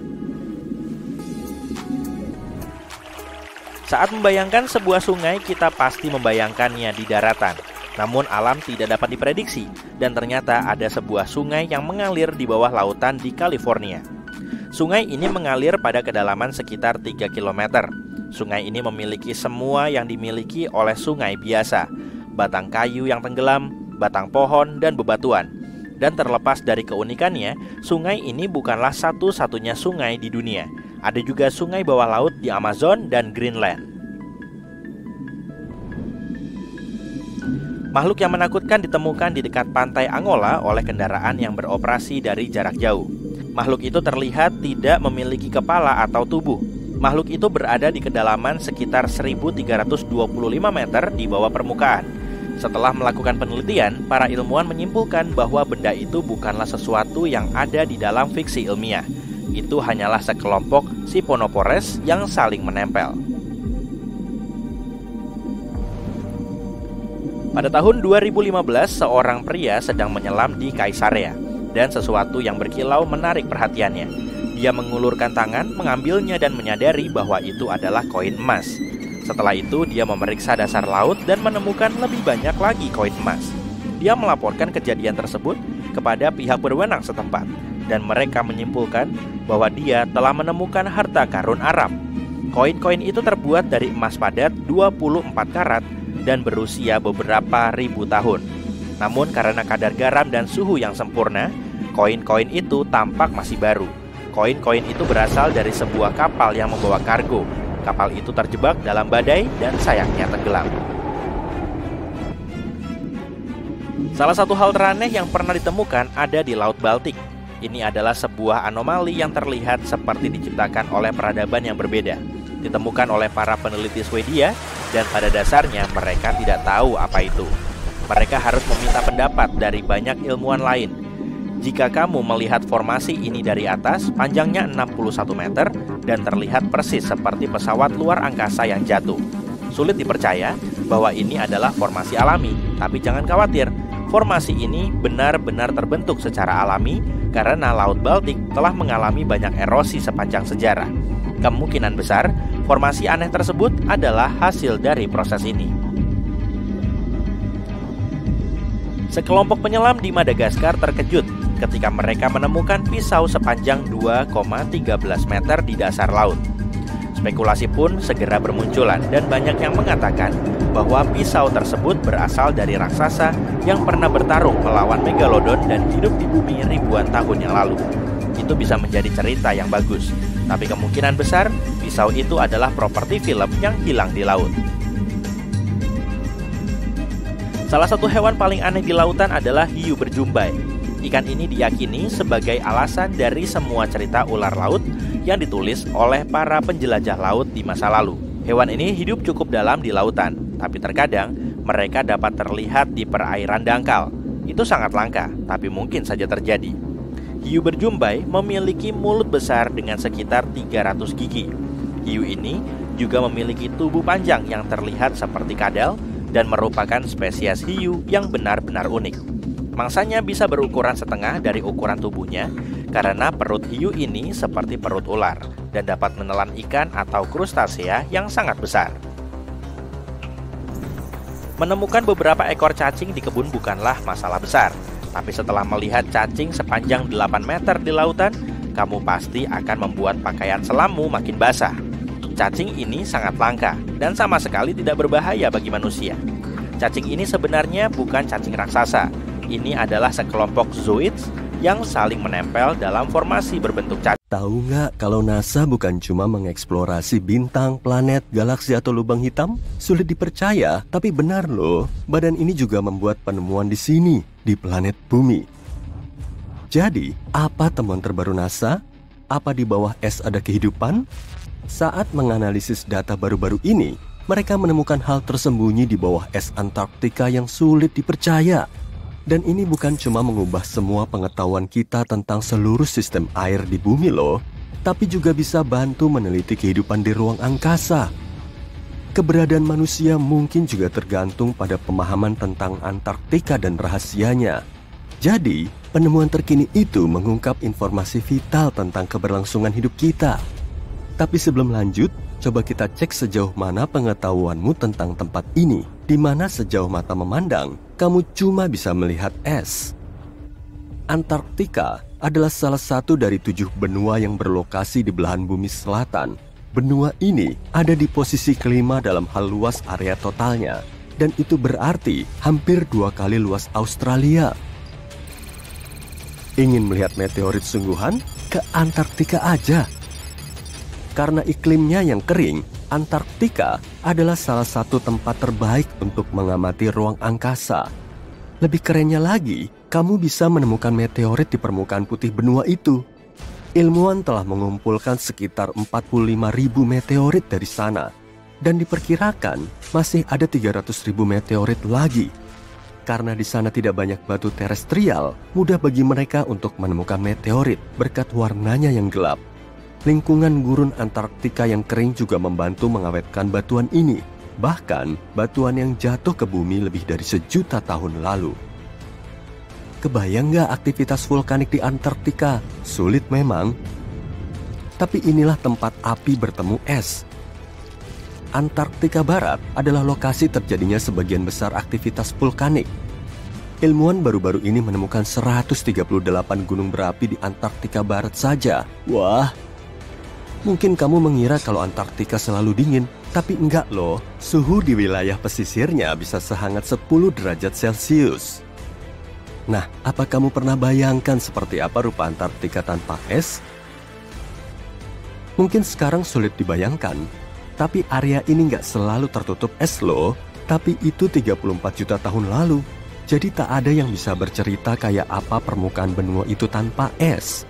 Saat membayangkan sebuah sungai, kita pasti membayangkannya di daratan. Namun alam tidak dapat diprediksi, dan ternyata ada sebuah sungai yang mengalir di bawah lautan di California. Sungai ini mengalir pada kedalaman sekitar 3 km. Sungai ini memiliki semua yang dimiliki oleh sungai biasa: batang kayu yang tenggelam, batang pohon, dan bebatuan. Dan terlepas dari keunikannya, sungai ini bukanlah satu-satunya sungai di dunia. Ada juga sungai bawah laut di Amazon dan Greenland. Makhluk yang menakutkan ditemukan di dekat pantai Angola oleh kendaraan yang beroperasi dari jarak jauh. Makhluk itu terlihat tidak memiliki kepala atau tubuh. Makhluk itu berada di kedalaman sekitar 1.325 meter di bawah permukaan. Setelah melakukan penelitian, para ilmuwan menyimpulkan bahwa benda itu bukanlah sesuatu yang ada di dalam fiksi ilmiah. Itu hanyalah sekelompok Siphonophores yang saling menempel. Pada tahun 2015, seorang pria sedang menyelam di Caesarea, dan sesuatu yang berkilau menarik perhatiannya. Dia mengulurkan tangan, mengambilnya dan menyadari bahwa itu adalah koin emas. Setelah itu, dia memeriksa dasar laut dan menemukan lebih banyak lagi koin emas. Dia melaporkan kejadian tersebut kepada pihak berwenang setempat, dan mereka menyimpulkan bahwa dia telah menemukan harta karun Arab. Koin-koin itu terbuat dari emas padat 24 karat dan berusia beberapa ribu tahun. Namun karena kadar garam dan suhu yang sempurna, koin-koin itu tampak masih baru. Koin-koin itu berasal dari sebuah kapal yang membawa kargo. Kapal itu terjebak dalam badai dan sayangnya tenggelam. Salah satu hal teraneh yang pernah ditemukan ada di Laut Baltik. Ini adalah sebuah anomali yang terlihat seperti diciptakan oleh peradaban yang berbeda. Ditemukan oleh para peneliti Swedia, dan pada dasarnya mereka tidak tahu apa itu. Mereka harus meminta pendapat dari banyak ilmuwan lain. Jika kamu melihat formasi ini dari atas, panjangnya 61 meter dan terlihat persis seperti pesawat luar angkasa yang jatuh. Sulit dipercaya bahwa ini adalah formasi alami, tapi jangan khawatir, formasi ini benar-benar terbentuk secara alami karena Laut Baltik telah mengalami banyak erosi sepanjang sejarah. Kemungkinan besar, formasi aneh tersebut adalah hasil dari proses ini. Sekelompok penyelam di Madagaskar terkejut ketika mereka menemukan pisau sepanjang 2,13 meter di dasar laut. Spekulasi pun segera bermunculan dan banyak yang mengatakan bahwa pisau tersebut berasal dari raksasa yang pernah bertarung melawan Megalodon dan hidup di bumi ribuan tahun yang lalu. Itu bisa menjadi cerita yang bagus, tapi kemungkinan besar pisau itu adalah properti film yang hilang di laut. Salah satu hewan paling aneh di lautan adalah hiu berjumbai. Ikan ini diyakini sebagai alasan dari semua cerita ular laut yang ditulis oleh para penjelajah laut di masa lalu. Hewan ini hidup cukup dalam di lautan, tapi terkadang mereka dapat terlihat di perairan dangkal. Itu sangat langka, tapi mungkin saja terjadi. Hiu berjumbai memiliki mulut besar dengan sekitar 300 gigi. Hiu ini juga memiliki tubuh panjang yang terlihat seperti kadal dan merupakan spesies hiu yang benar-benar unik. Mangsanya bisa berukuran setengah dari ukuran tubuhnya karena perut hiu ini seperti perut ular dan dapat menelan ikan atau krustasea yang sangat besar. Menemukan beberapa ekor cacing di kebun bukanlah masalah besar, tapi setelah melihat cacing sepanjang 8 meter di lautan, kamu pasti akan membuat pakaian selammu makin basah. Cacing ini sangat langka dan sama sekali tidak berbahaya bagi manusia. Cacing ini sebenarnya bukan cacing raksasa. Ini adalah sekelompok zooids yang saling menempel dalam formasi berbentuk cacing. Tahu nggak kalau NASA bukan cuma mengeksplorasi bintang, planet, galaksi atau lubang hitam? Sulit dipercaya, tapi benar loh. Badan ini juga membuat penemuan di sini, di planet Bumi. Jadi, apa temuan terbaru NASA? Apa di bawah es ada kehidupan? Saat menganalisis data baru-baru ini, mereka menemukan hal tersembunyi di bawah es Antartika yang sulit dipercaya. Dan ini bukan cuma mengubah semua pengetahuan kita tentang seluruh sistem air di bumi loh, tapi juga bisa bantu meneliti kehidupan di ruang angkasa. Keberadaan manusia mungkin juga tergantung pada pemahaman tentang Antartika dan rahasianya. Jadi, penemuan terkini itu mengungkap informasi vital tentang keberlangsungan hidup kita. Tapi sebelum lanjut, coba kita cek sejauh mana pengetahuanmu tentang tempat ini, di mana sejauh mata memandang, kamu cuma bisa melihat es. Antartika adalah salah satu dari 7 benua yang berlokasi di belahan bumi selatan. Benua ini ada di posisi kelima dalam hal luas area totalnya, dan itu berarti hampir 2 kali luas Australia. Ingin melihat meteorit sungguhan? Ke Antartika aja. Karena iklimnya yang kering, Antartika adalah salah satu tempat terbaik untuk mengamati ruang angkasa. Lebih kerennya lagi, kamu bisa menemukan meteorit di permukaan putih benua itu. Ilmuwan telah mengumpulkan sekitar 45.000 meteorit dari sana, dan diperkirakan masih ada 300.000 meteorit lagi. Karena di sana tidak banyak batu terestrial, mudah bagi mereka untuk menemukan meteorit berkat warnanya yang gelap. Lingkungan gurun Antartika yang kering juga membantu mengawetkan batuan ini. Bahkan, batuan yang jatuh ke bumi lebih dari 1 juta tahun lalu. Kebayang nggak aktivitas vulkanik di Antartika? Sulit memang. Tapi inilah tempat api bertemu es. Antartika Barat adalah lokasi terjadinya sebagian besar aktivitas vulkanik. Ilmuwan baru-baru ini menemukan 138 gunung berapi di Antartika Barat saja. Wah! Mungkin kamu mengira kalau Antartika selalu dingin, tapi enggak loh. Suhu di wilayah pesisirnya bisa sehangat 10 derajat Celcius. Nah, apa kamu pernah bayangkan seperti apa rupa Antartika tanpa es? Mungkin sekarang sulit dibayangkan, tapi area ini enggak selalu tertutup es loh. Tapi itu 34 juta tahun lalu. Jadi tak ada yang bisa bercerita kayak apa permukaan benua itu tanpa es.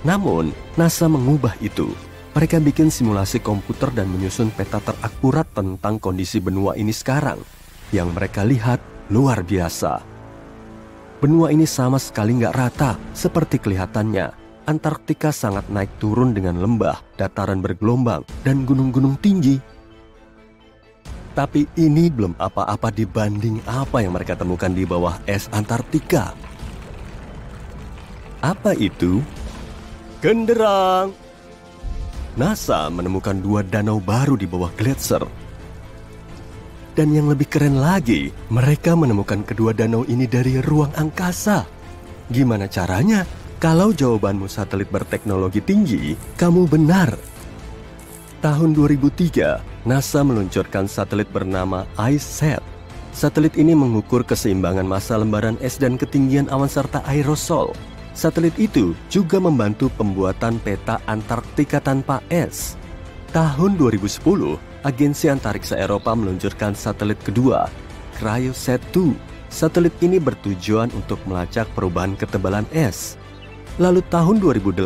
Namun, NASA mengubah itu. Mereka bikin simulasi komputer dan menyusun peta terakurat tentang kondisi benua ini sekarang. Yang mereka lihat luar biasa. Benua ini sama sekali nggak rata seperti kelihatannya. Antartika sangat naik turun dengan lembah, dataran bergelombang, dan gunung-gunung tinggi. Tapi ini belum apa-apa dibanding apa yang mereka temukan di bawah es Antartika. Apa itu? Genderang! NASA menemukan 2 danau baru di bawah gletser. Dan yang lebih keren lagi, mereka menemukan kedua danau ini dari ruang angkasa. Gimana caranya? Kalau jawabanmu satelit berteknologi tinggi, kamu benar. Tahun 2003, NASA meluncurkan satelit bernama ICESat. Satelit ini mengukur keseimbangan massa lembaran es dan ketinggian awan serta aerosol. Satelit itu juga membantu pembuatan peta Antartika tanpa es. Tahun 2010, Agensi Antariksa Eropa meluncurkan satelit kedua, CryoSat-2. Satelit ini bertujuan untuk melacak perubahan ketebalan es. Lalu tahun 2018,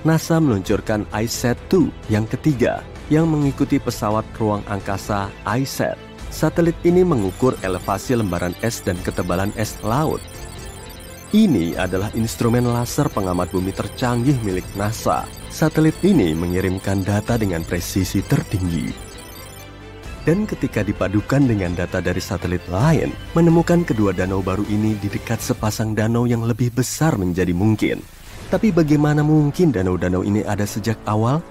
NASA meluncurkan ICESat-2 yang ketiga, yang mengikuti pesawat ruang angkasa ICESat. Satelit ini mengukur elevasi lembaran es dan ketebalan es laut. Ini adalah instrumen laser pengamat bumi tercanggih milik NASA. Satelit ini mengirimkan data dengan presisi tertinggi. Dan ketika dipadukan dengan data dari satelit lain, menemukan kedua danau baru ini di dekat sepasang danau yang lebih besar menjadi mungkin. Tapi bagaimana mungkin danau-danau ini ada sejak awal?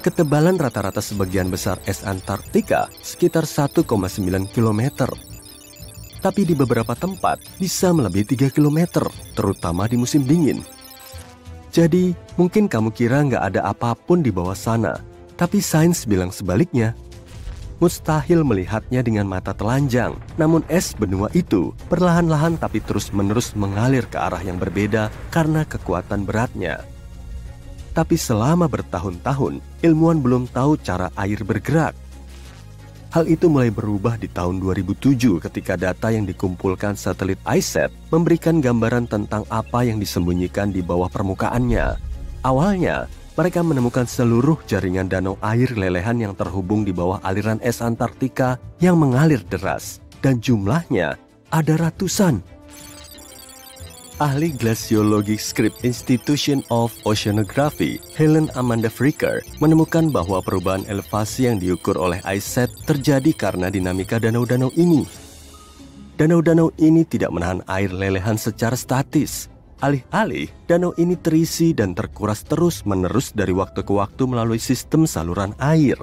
Ketebalan rata-rata sebagian besar es Antartika sekitar 1,9 km. tapi di beberapa tempat bisa melebihi 3 km, terutama di musim dingin. Jadi, mungkin kamu kira nggak ada apapun di bawah sana, tapi sains bilang sebaliknya. Mustahil melihatnya dengan mata telanjang, namun es benua itu perlahan-lahan tapi terus-menerus mengalir ke arah yang berbeda karena kekuatan beratnya. Tapi selama bertahun-tahun, ilmuwan belum tahu cara air bergerak. Hal itu mulai berubah di tahun 2007 ketika data yang dikumpulkan satelit ICET memberikan gambaran tentang apa yang disembunyikan di bawah permukaannya. Awalnya, mereka menemukan seluruh jaringan danau air lelehan yang terhubung di bawah aliran es Antartika yang mengalir deras, dan jumlahnya ada ratusan. Ahli glasiologi Scripps Institution of Oceanography, Helen Amanda Fricker, menemukan bahwa perubahan elevasi yang diukur oleh ICET terjadi karena dinamika danau-danau ini. Danau-danau ini tidak menahan air lelehan secara statis. Alih-alih, danau ini terisi dan terkuras terus-menerus dari waktu ke waktu melalui sistem saluran air.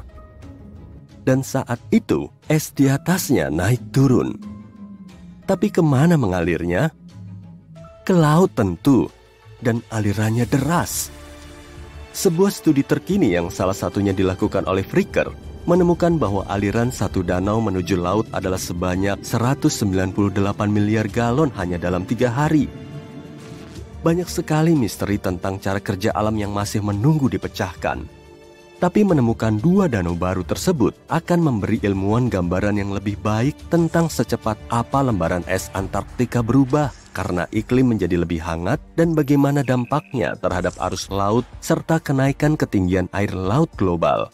Dan saat itu, es di atasnya naik turun. Tapi kemana mengalirnya? Ke laut tentu, dan alirannya deras. Sebuah studi terkini yang salah satunya dilakukan oleh Fricker menemukan bahwa aliran satu danau menuju laut adalah sebanyak 198 miliar galon hanya dalam 3 hari. Banyak sekali misteri tentang cara kerja alam yang masih menunggu dipecahkan. Tapi menemukan 2 danau baru tersebut akan memberi ilmuwan gambaran yang lebih baik tentang secepat apa lembaran es Antartika berubah karena iklim menjadi lebih hangat dan bagaimana dampaknya terhadap arus laut serta kenaikan ketinggian air laut global.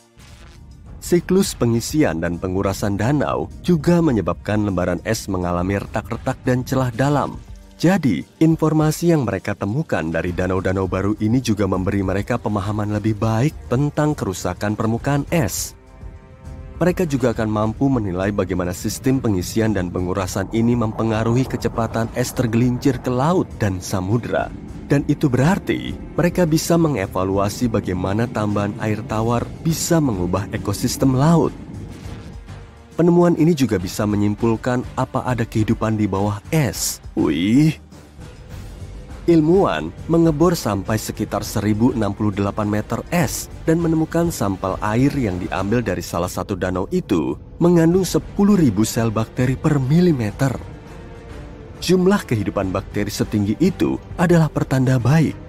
Siklus pengisian dan pengurasan danau juga menyebabkan lembaran es mengalami retak-retak dan celah dalam. Jadi, informasi yang mereka temukan dari danau-danau baru ini juga memberi mereka pemahaman lebih baik tentang kerusakan permukaan es. Mereka juga akan mampu menilai bagaimana sistem pengisian dan pengurasan ini mempengaruhi kecepatan es tergelincir ke laut dan samudra. Dan itu berarti mereka bisa mengevaluasi bagaimana tambahan air tawar bisa mengubah ekosistem laut. Penemuan ini juga bisa menyimpulkan apa ada kehidupan di bawah es. Wih. Ilmuwan mengebor sampai sekitar 1068 meter es dan menemukan sampel air yang diambil dari salah satu danau itu mengandung 10.000 sel bakteri per milimeter. Jumlah kehidupan bakteri setinggi itu adalah pertanda baik.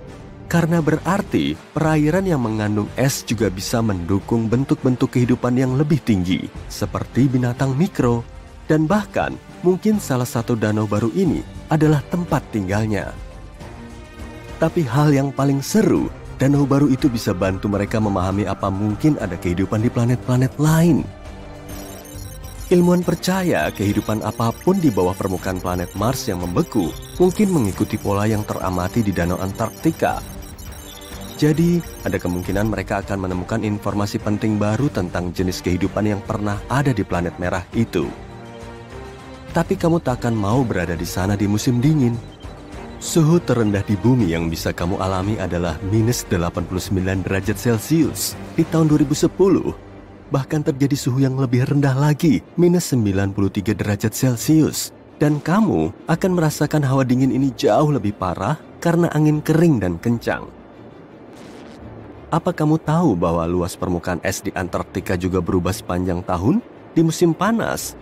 Karena berarti perairan yang mengandung es juga bisa mendukung bentuk-bentuk kehidupan yang lebih tinggi, seperti binatang mikro, dan bahkan mungkin salah satu danau baru ini adalah tempat tinggalnya. Tapi hal yang paling seru, danau baru itu bisa bantu mereka memahami apa mungkin ada kehidupan di planet-planet lain. Ilmuwan percaya kehidupan apapun di bawah permukaan planet Mars yang membeku mungkin mengikuti pola yang teramati di Danau Antartika. Jadi, ada kemungkinan mereka akan menemukan informasi penting baru tentang jenis kehidupan yang pernah ada di planet merah itu. Tapi kamu tak akan mau berada di sana di musim dingin. Suhu terendah di bumi yang bisa kamu alami adalah minus 89 derajat Celcius di tahun 2010. Bahkan terjadi suhu yang lebih rendah lagi, minus 93 derajat Celcius. Dan kamu akan merasakan hawa dingin ini jauh lebih parah karena angin kering dan kencang. Apa kamu tahu bahwa luas permukaan es di Antartika juga berubah sepanjang tahun? Di musim panas,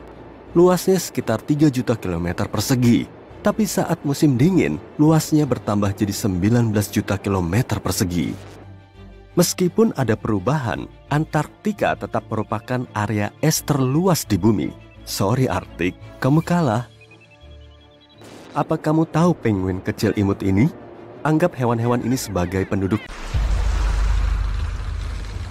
luasnya sekitar 3 juta kilometer persegi. Tapi saat musim dingin, luasnya bertambah jadi 19 juta kilometer persegi. Meskipun ada perubahan, Antartika tetap merupakan area es terluas di bumi. Sorry Arktik, kamu kalah. Apa kamu tahu penguin kecil imut ini? Anggap hewan-hewan ini sebagai penduduk.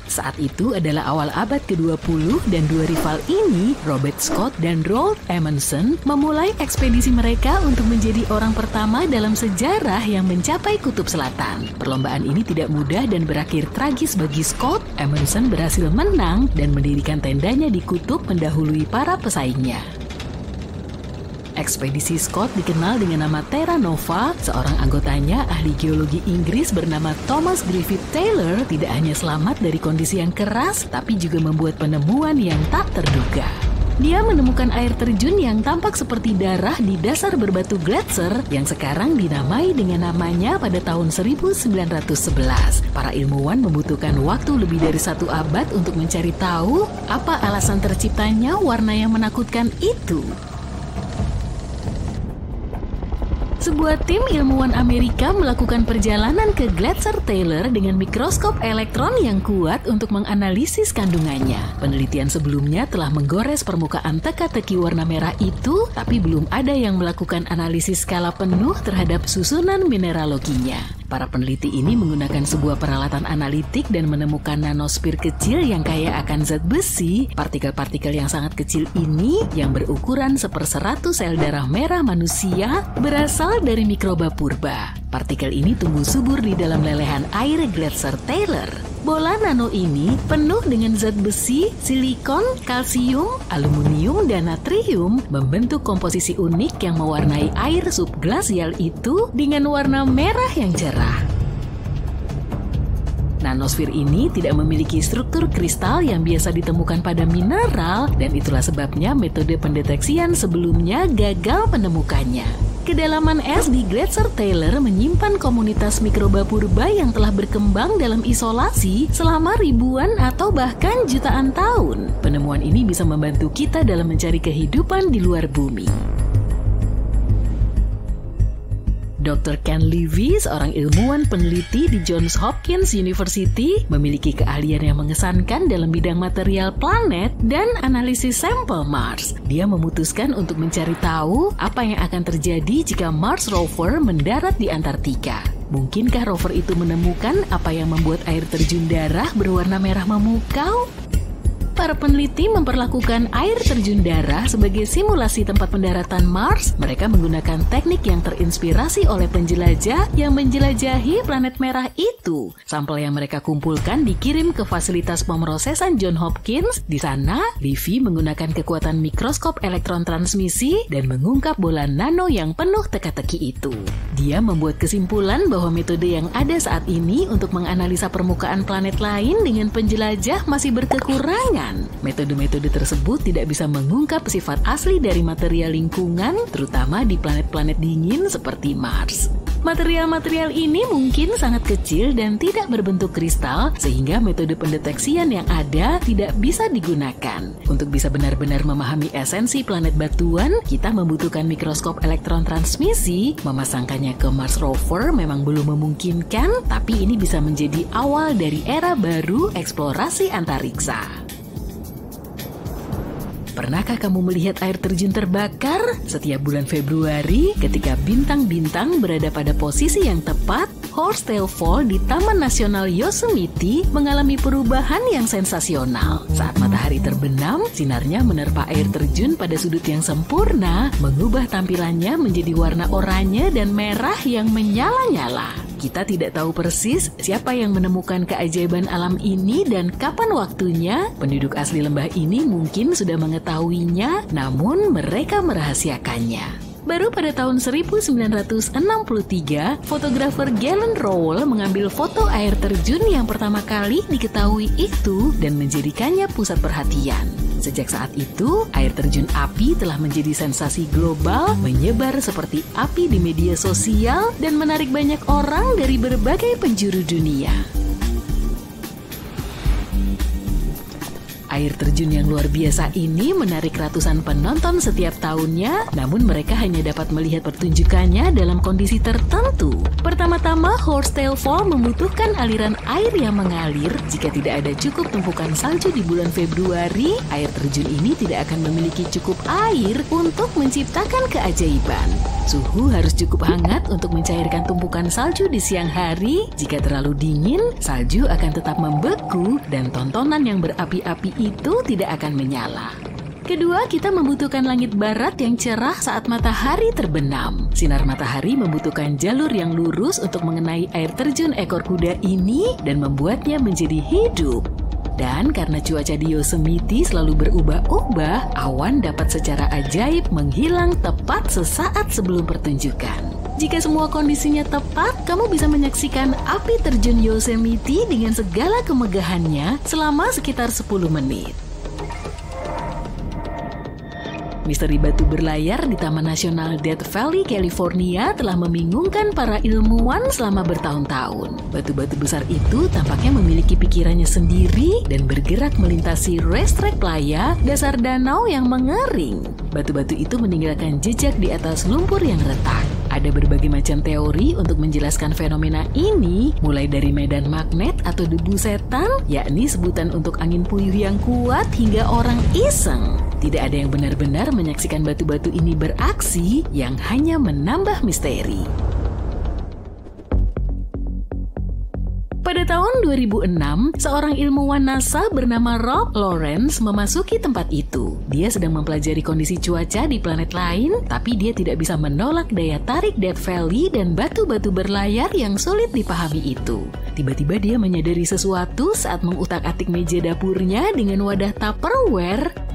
Saat itu adalah awal abad ke-20 dan 2 rival ini, Robert Scott dan Roald Amundsen, memulai ekspedisi mereka untuk menjadi orang pertama dalam sejarah yang mencapai Kutub Selatan. Perlombaan ini tidak mudah dan berakhir tragis bagi Scott. Amundsen berhasil menang dan mendirikan tendanya di kutub mendahului para pesaingnya. Ekspedisi Scott dikenal dengan nama Terra Nova. Seorang anggotanya, ahli geologi Inggris bernama Thomas Griffith Taylor, tidak hanya selamat dari kondisi yang keras, tapi juga membuat penemuan yang tak terduga. Dia menemukan air terjun yang tampak seperti darah di dasar berbatu gletser yang sekarang dinamai dengan namanya pada tahun 1911. Para ilmuwan membutuhkan waktu lebih dari 1 abad untuk mencari tahu apa alasan terciptanya warna yang menakutkan itu. Sebuah tim ilmuwan Amerika melakukan perjalanan ke Gletser Taylor dengan mikroskop elektron yang kuat untuk menganalisis kandungannya. Penelitian sebelumnya telah menggores permukaan teka-teki warna merah itu, tapi belum ada yang melakukan analisis skala penuh terhadap susunan mineraloginya. Para peneliti ini menggunakan sebuah peralatan analitik dan menemukan nanosfer kecil yang kaya akan zat besi. Partikel-partikel yang sangat kecil ini yang berukuran 1/100 sel darah merah manusia berasal dari mikroba purba. Partikel ini tumbuh subur di dalam lelehan air Gletser Taylor. Bola nano ini penuh dengan zat besi, silikon, kalsium, aluminium, dan natrium membentuk komposisi unik yang mewarnai air subglasial itu dengan warna merah yang cerah. Nanosfer ini tidak memiliki struktur kristal yang biasa ditemukan pada mineral, dan itulah sebabnya metode pendeteksian sebelumnya gagal menemukannya. Kedalaman es di Gletser Taylor menyimpan komunitas mikroba purba yang telah berkembang dalam isolasi selama ribuan atau bahkan jutaan tahun. Penemuan ini bisa membantu kita dalam mencari kehidupan di luar bumi. Dr. Ken Levy, seorang ilmuwan peneliti di Johns Hopkins University, memiliki keahlian yang mengesankan dalam bidang material planet dan analisis sampel Mars. Dia memutuskan untuk mencari tahu apa yang akan terjadi jika Mars Rover mendarat di Antartika. Mungkinkah rover itu menemukan apa yang membuat air terjun darah berwarna merah memukau? Para peneliti memperlakukan air terjun darah sebagai simulasi tempat pendaratan Mars. Mereka menggunakan teknik yang terinspirasi oleh penjelajah yang menjelajahi planet merah itu. Sampel yang mereka kumpulkan dikirim ke fasilitas pemrosesan Johns Hopkins. Di sana, Levy menggunakan kekuatan mikroskop elektron transmisi dan mengungkap bola nano yang penuh teka-teki itu. Dia membuat kesimpulan bahwa metode yang ada saat ini untuk menganalisa permukaan planet lain dengan penjelajah masih berkekurangan. Metode-metode tersebut tidak bisa mengungkap sifat asli dari material lingkungan, terutama di planet-planet dingin seperti Mars. Material-material ini mungkin sangat kecil dan tidak berbentuk kristal, sehingga metode pendeteksian yang ada tidak bisa digunakan. Untuk bisa benar-benar memahami esensi planet batuan, kita membutuhkan mikroskop elektron transmisi. Memasangkannya ke Mars Rover memang belum memungkinkan, tapi ini bisa menjadi awal dari era baru eksplorasi antariksa. Pernahkah kamu melihat air terjun terbakar? Setiap bulan Februari, ketika bintang-bintang berada pada posisi yang tepat, Horsetail Fall di Taman Nasional Yosemite mengalami perubahan yang sensasional. Saat matahari terbenam, sinarnya menerpa air terjun pada sudut yang sempurna, mengubah tampilannya menjadi warna oranye dan merah yang menyala-nyala. Kita tidak tahu persis siapa yang menemukan keajaiban alam ini dan kapan waktunya. Penduduk asli lembah ini mungkin sudah mengetahuinya, namun mereka merahasiakannya. Baru pada tahun 1963, fotografer Galen Rowell mengambil foto air terjun yang pertama kali diketahui itu dan menjadikannya pusat perhatian. Sejak saat itu, air terjun api telah menjadi sensasi global, menyebar seperti api di media sosial dan menarik banyak orang dari berbagai penjuru dunia. Air terjun yang luar biasa ini menarik ratusan penonton setiap tahunnya, namun mereka hanya dapat melihat pertunjukannya dalam kondisi tertentu. Pertama-tama, Horsetail Fall membutuhkan aliran air yang mengalir. Jika tidak ada cukup tumpukan salju di bulan Februari, air terjun ini tidak akan memiliki cukup air untuk menciptakan keajaiban. Suhu harus cukup hangat untuk mencairkan tumpukan salju di siang hari. Jika terlalu dingin, salju akan tetap membeku dan tontonan yang berapi-api itu tidak akan menyala. Kedua, kita membutuhkan langit barat yang cerah saat matahari terbenam. Sinar matahari membutuhkan jalur yang lurus untuk mengenai air terjun ekor kuda ini dan membuatnya menjadi hidup. Dan karena cuaca di Yosemite selalu berubah-ubah, awan dapat secara ajaib menghilang tepat sesaat sebelum pertunjukan. Jika semua kondisinya tepat, kamu bisa menyaksikan api terjun Yosemite dengan segala kemegahannya selama sekitar 10 menit. Misteri batu berlayar di Taman Nasional Death Valley, California telah membingungkan para ilmuwan selama bertahun-tahun. Batu-batu besar itu tampaknya memiliki pikirannya sendiri dan bergerak melintasi racetrack playa dasar danau yang mengering. Batu-batu itu meninggalkan jejak di atas lumpur yang retak. Ada berbagai macam teori untuk menjelaskan fenomena ini, mulai dari medan magnet atau debu setan, yakni sebutan untuk angin puyuh yang kuat, hingga orang iseng. Tidak ada yang benar-benar menyaksikan batu-batu ini beraksi, yang hanya menambah misteri. Pada tahun 2006, seorang ilmuwan NASA bernama Rob Lawrence memasuki tempat itu. Dia sedang mempelajari kondisi cuaca di planet lain, tapi dia tidak bisa menolak daya tarik Death Valley dan batu-batu berlayar yang sulit dipahami itu. Tiba-tiba dia menyadari sesuatu saat mengutak-atik meja dapurnya dengan wadah Tupperware.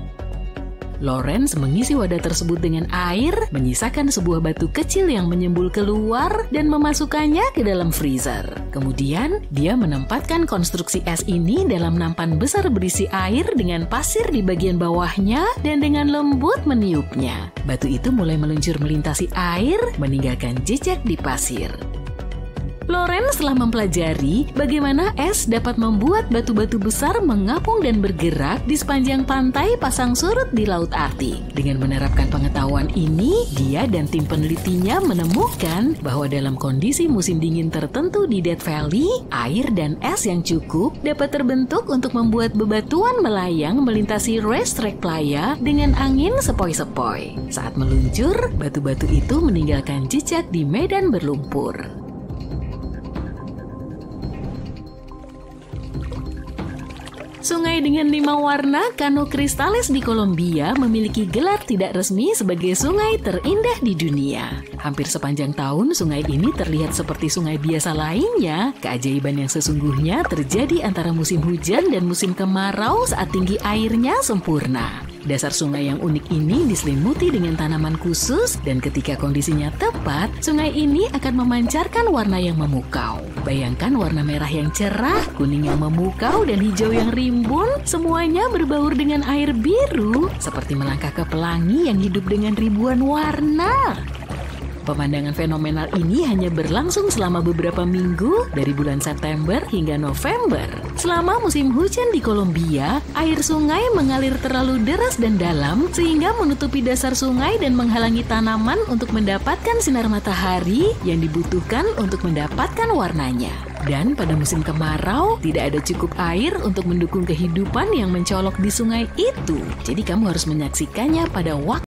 Lawrence mengisi wadah tersebut dengan air, menyisakan sebuah batu kecil yang menyembul keluar, dan memasukkannya ke dalam freezer. Kemudian, dia menempatkan konstruksi es ini dalam nampan besar berisi air dengan pasir di bagian bawahnya dan dengan lembut meniupnya. Batu itu mulai meluncur melintasi air, meninggalkan jejak di pasir. Lawrence telah mempelajari bagaimana es dapat membuat batu-batu besar mengapung dan bergerak di sepanjang pantai pasang surut di Laut Arktik. Dengan menerapkan pengetahuan ini, dia dan tim penelitinya menemukan bahwa dalam kondisi musim dingin tertentu di Death Valley, air dan es yang cukup dapat terbentuk untuk membuat bebatuan melayang melintasi racetrack playa dengan angin sepoi-sepoi. Saat meluncur, batu-batu itu meninggalkan jejak di medan berlumpur. Sungai dengan 5 warna Cano Cristales di Kolombia memiliki gelar tidak resmi sebagai sungai terindah di dunia. Hampir sepanjang tahun, sungai ini terlihat seperti sungai biasa lainnya. Keajaiban yang sesungguhnya terjadi antara musim hujan dan musim kemarau saat tinggi airnya sempurna. Dasar sungai yang unik ini diselimuti dengan tanaman khusus, dan ketika kondisinya tepat, sungai ini akan memancarkan warna yang memukau. Bayangkan warna merah yang cerah, kuning yang memukau, dan hijau yang rimbun, semuanya berbaur dengan air biru, seperti melangkah ke pelangi yang hidup dengan ribuan warna. Pemandangan fenomenal ini hanya berlangsung selama beberapa minggu dari bulan September hingga November. Selama musim hujan di Kolombia, air sungai mengalir terlalu deras dan dalam sehingga menutupi dasar sungai dan menghalangi tanaman untuk mendapatkan sinar matahari yang dibutuhkan untuk mendapatkan warnanya. Dan pada musim kemarau, tidak ada cukup air untuk mendukung kehidupan yang mencolok di sungai itu. Jadi kamu harus menyaksikannya pada waktu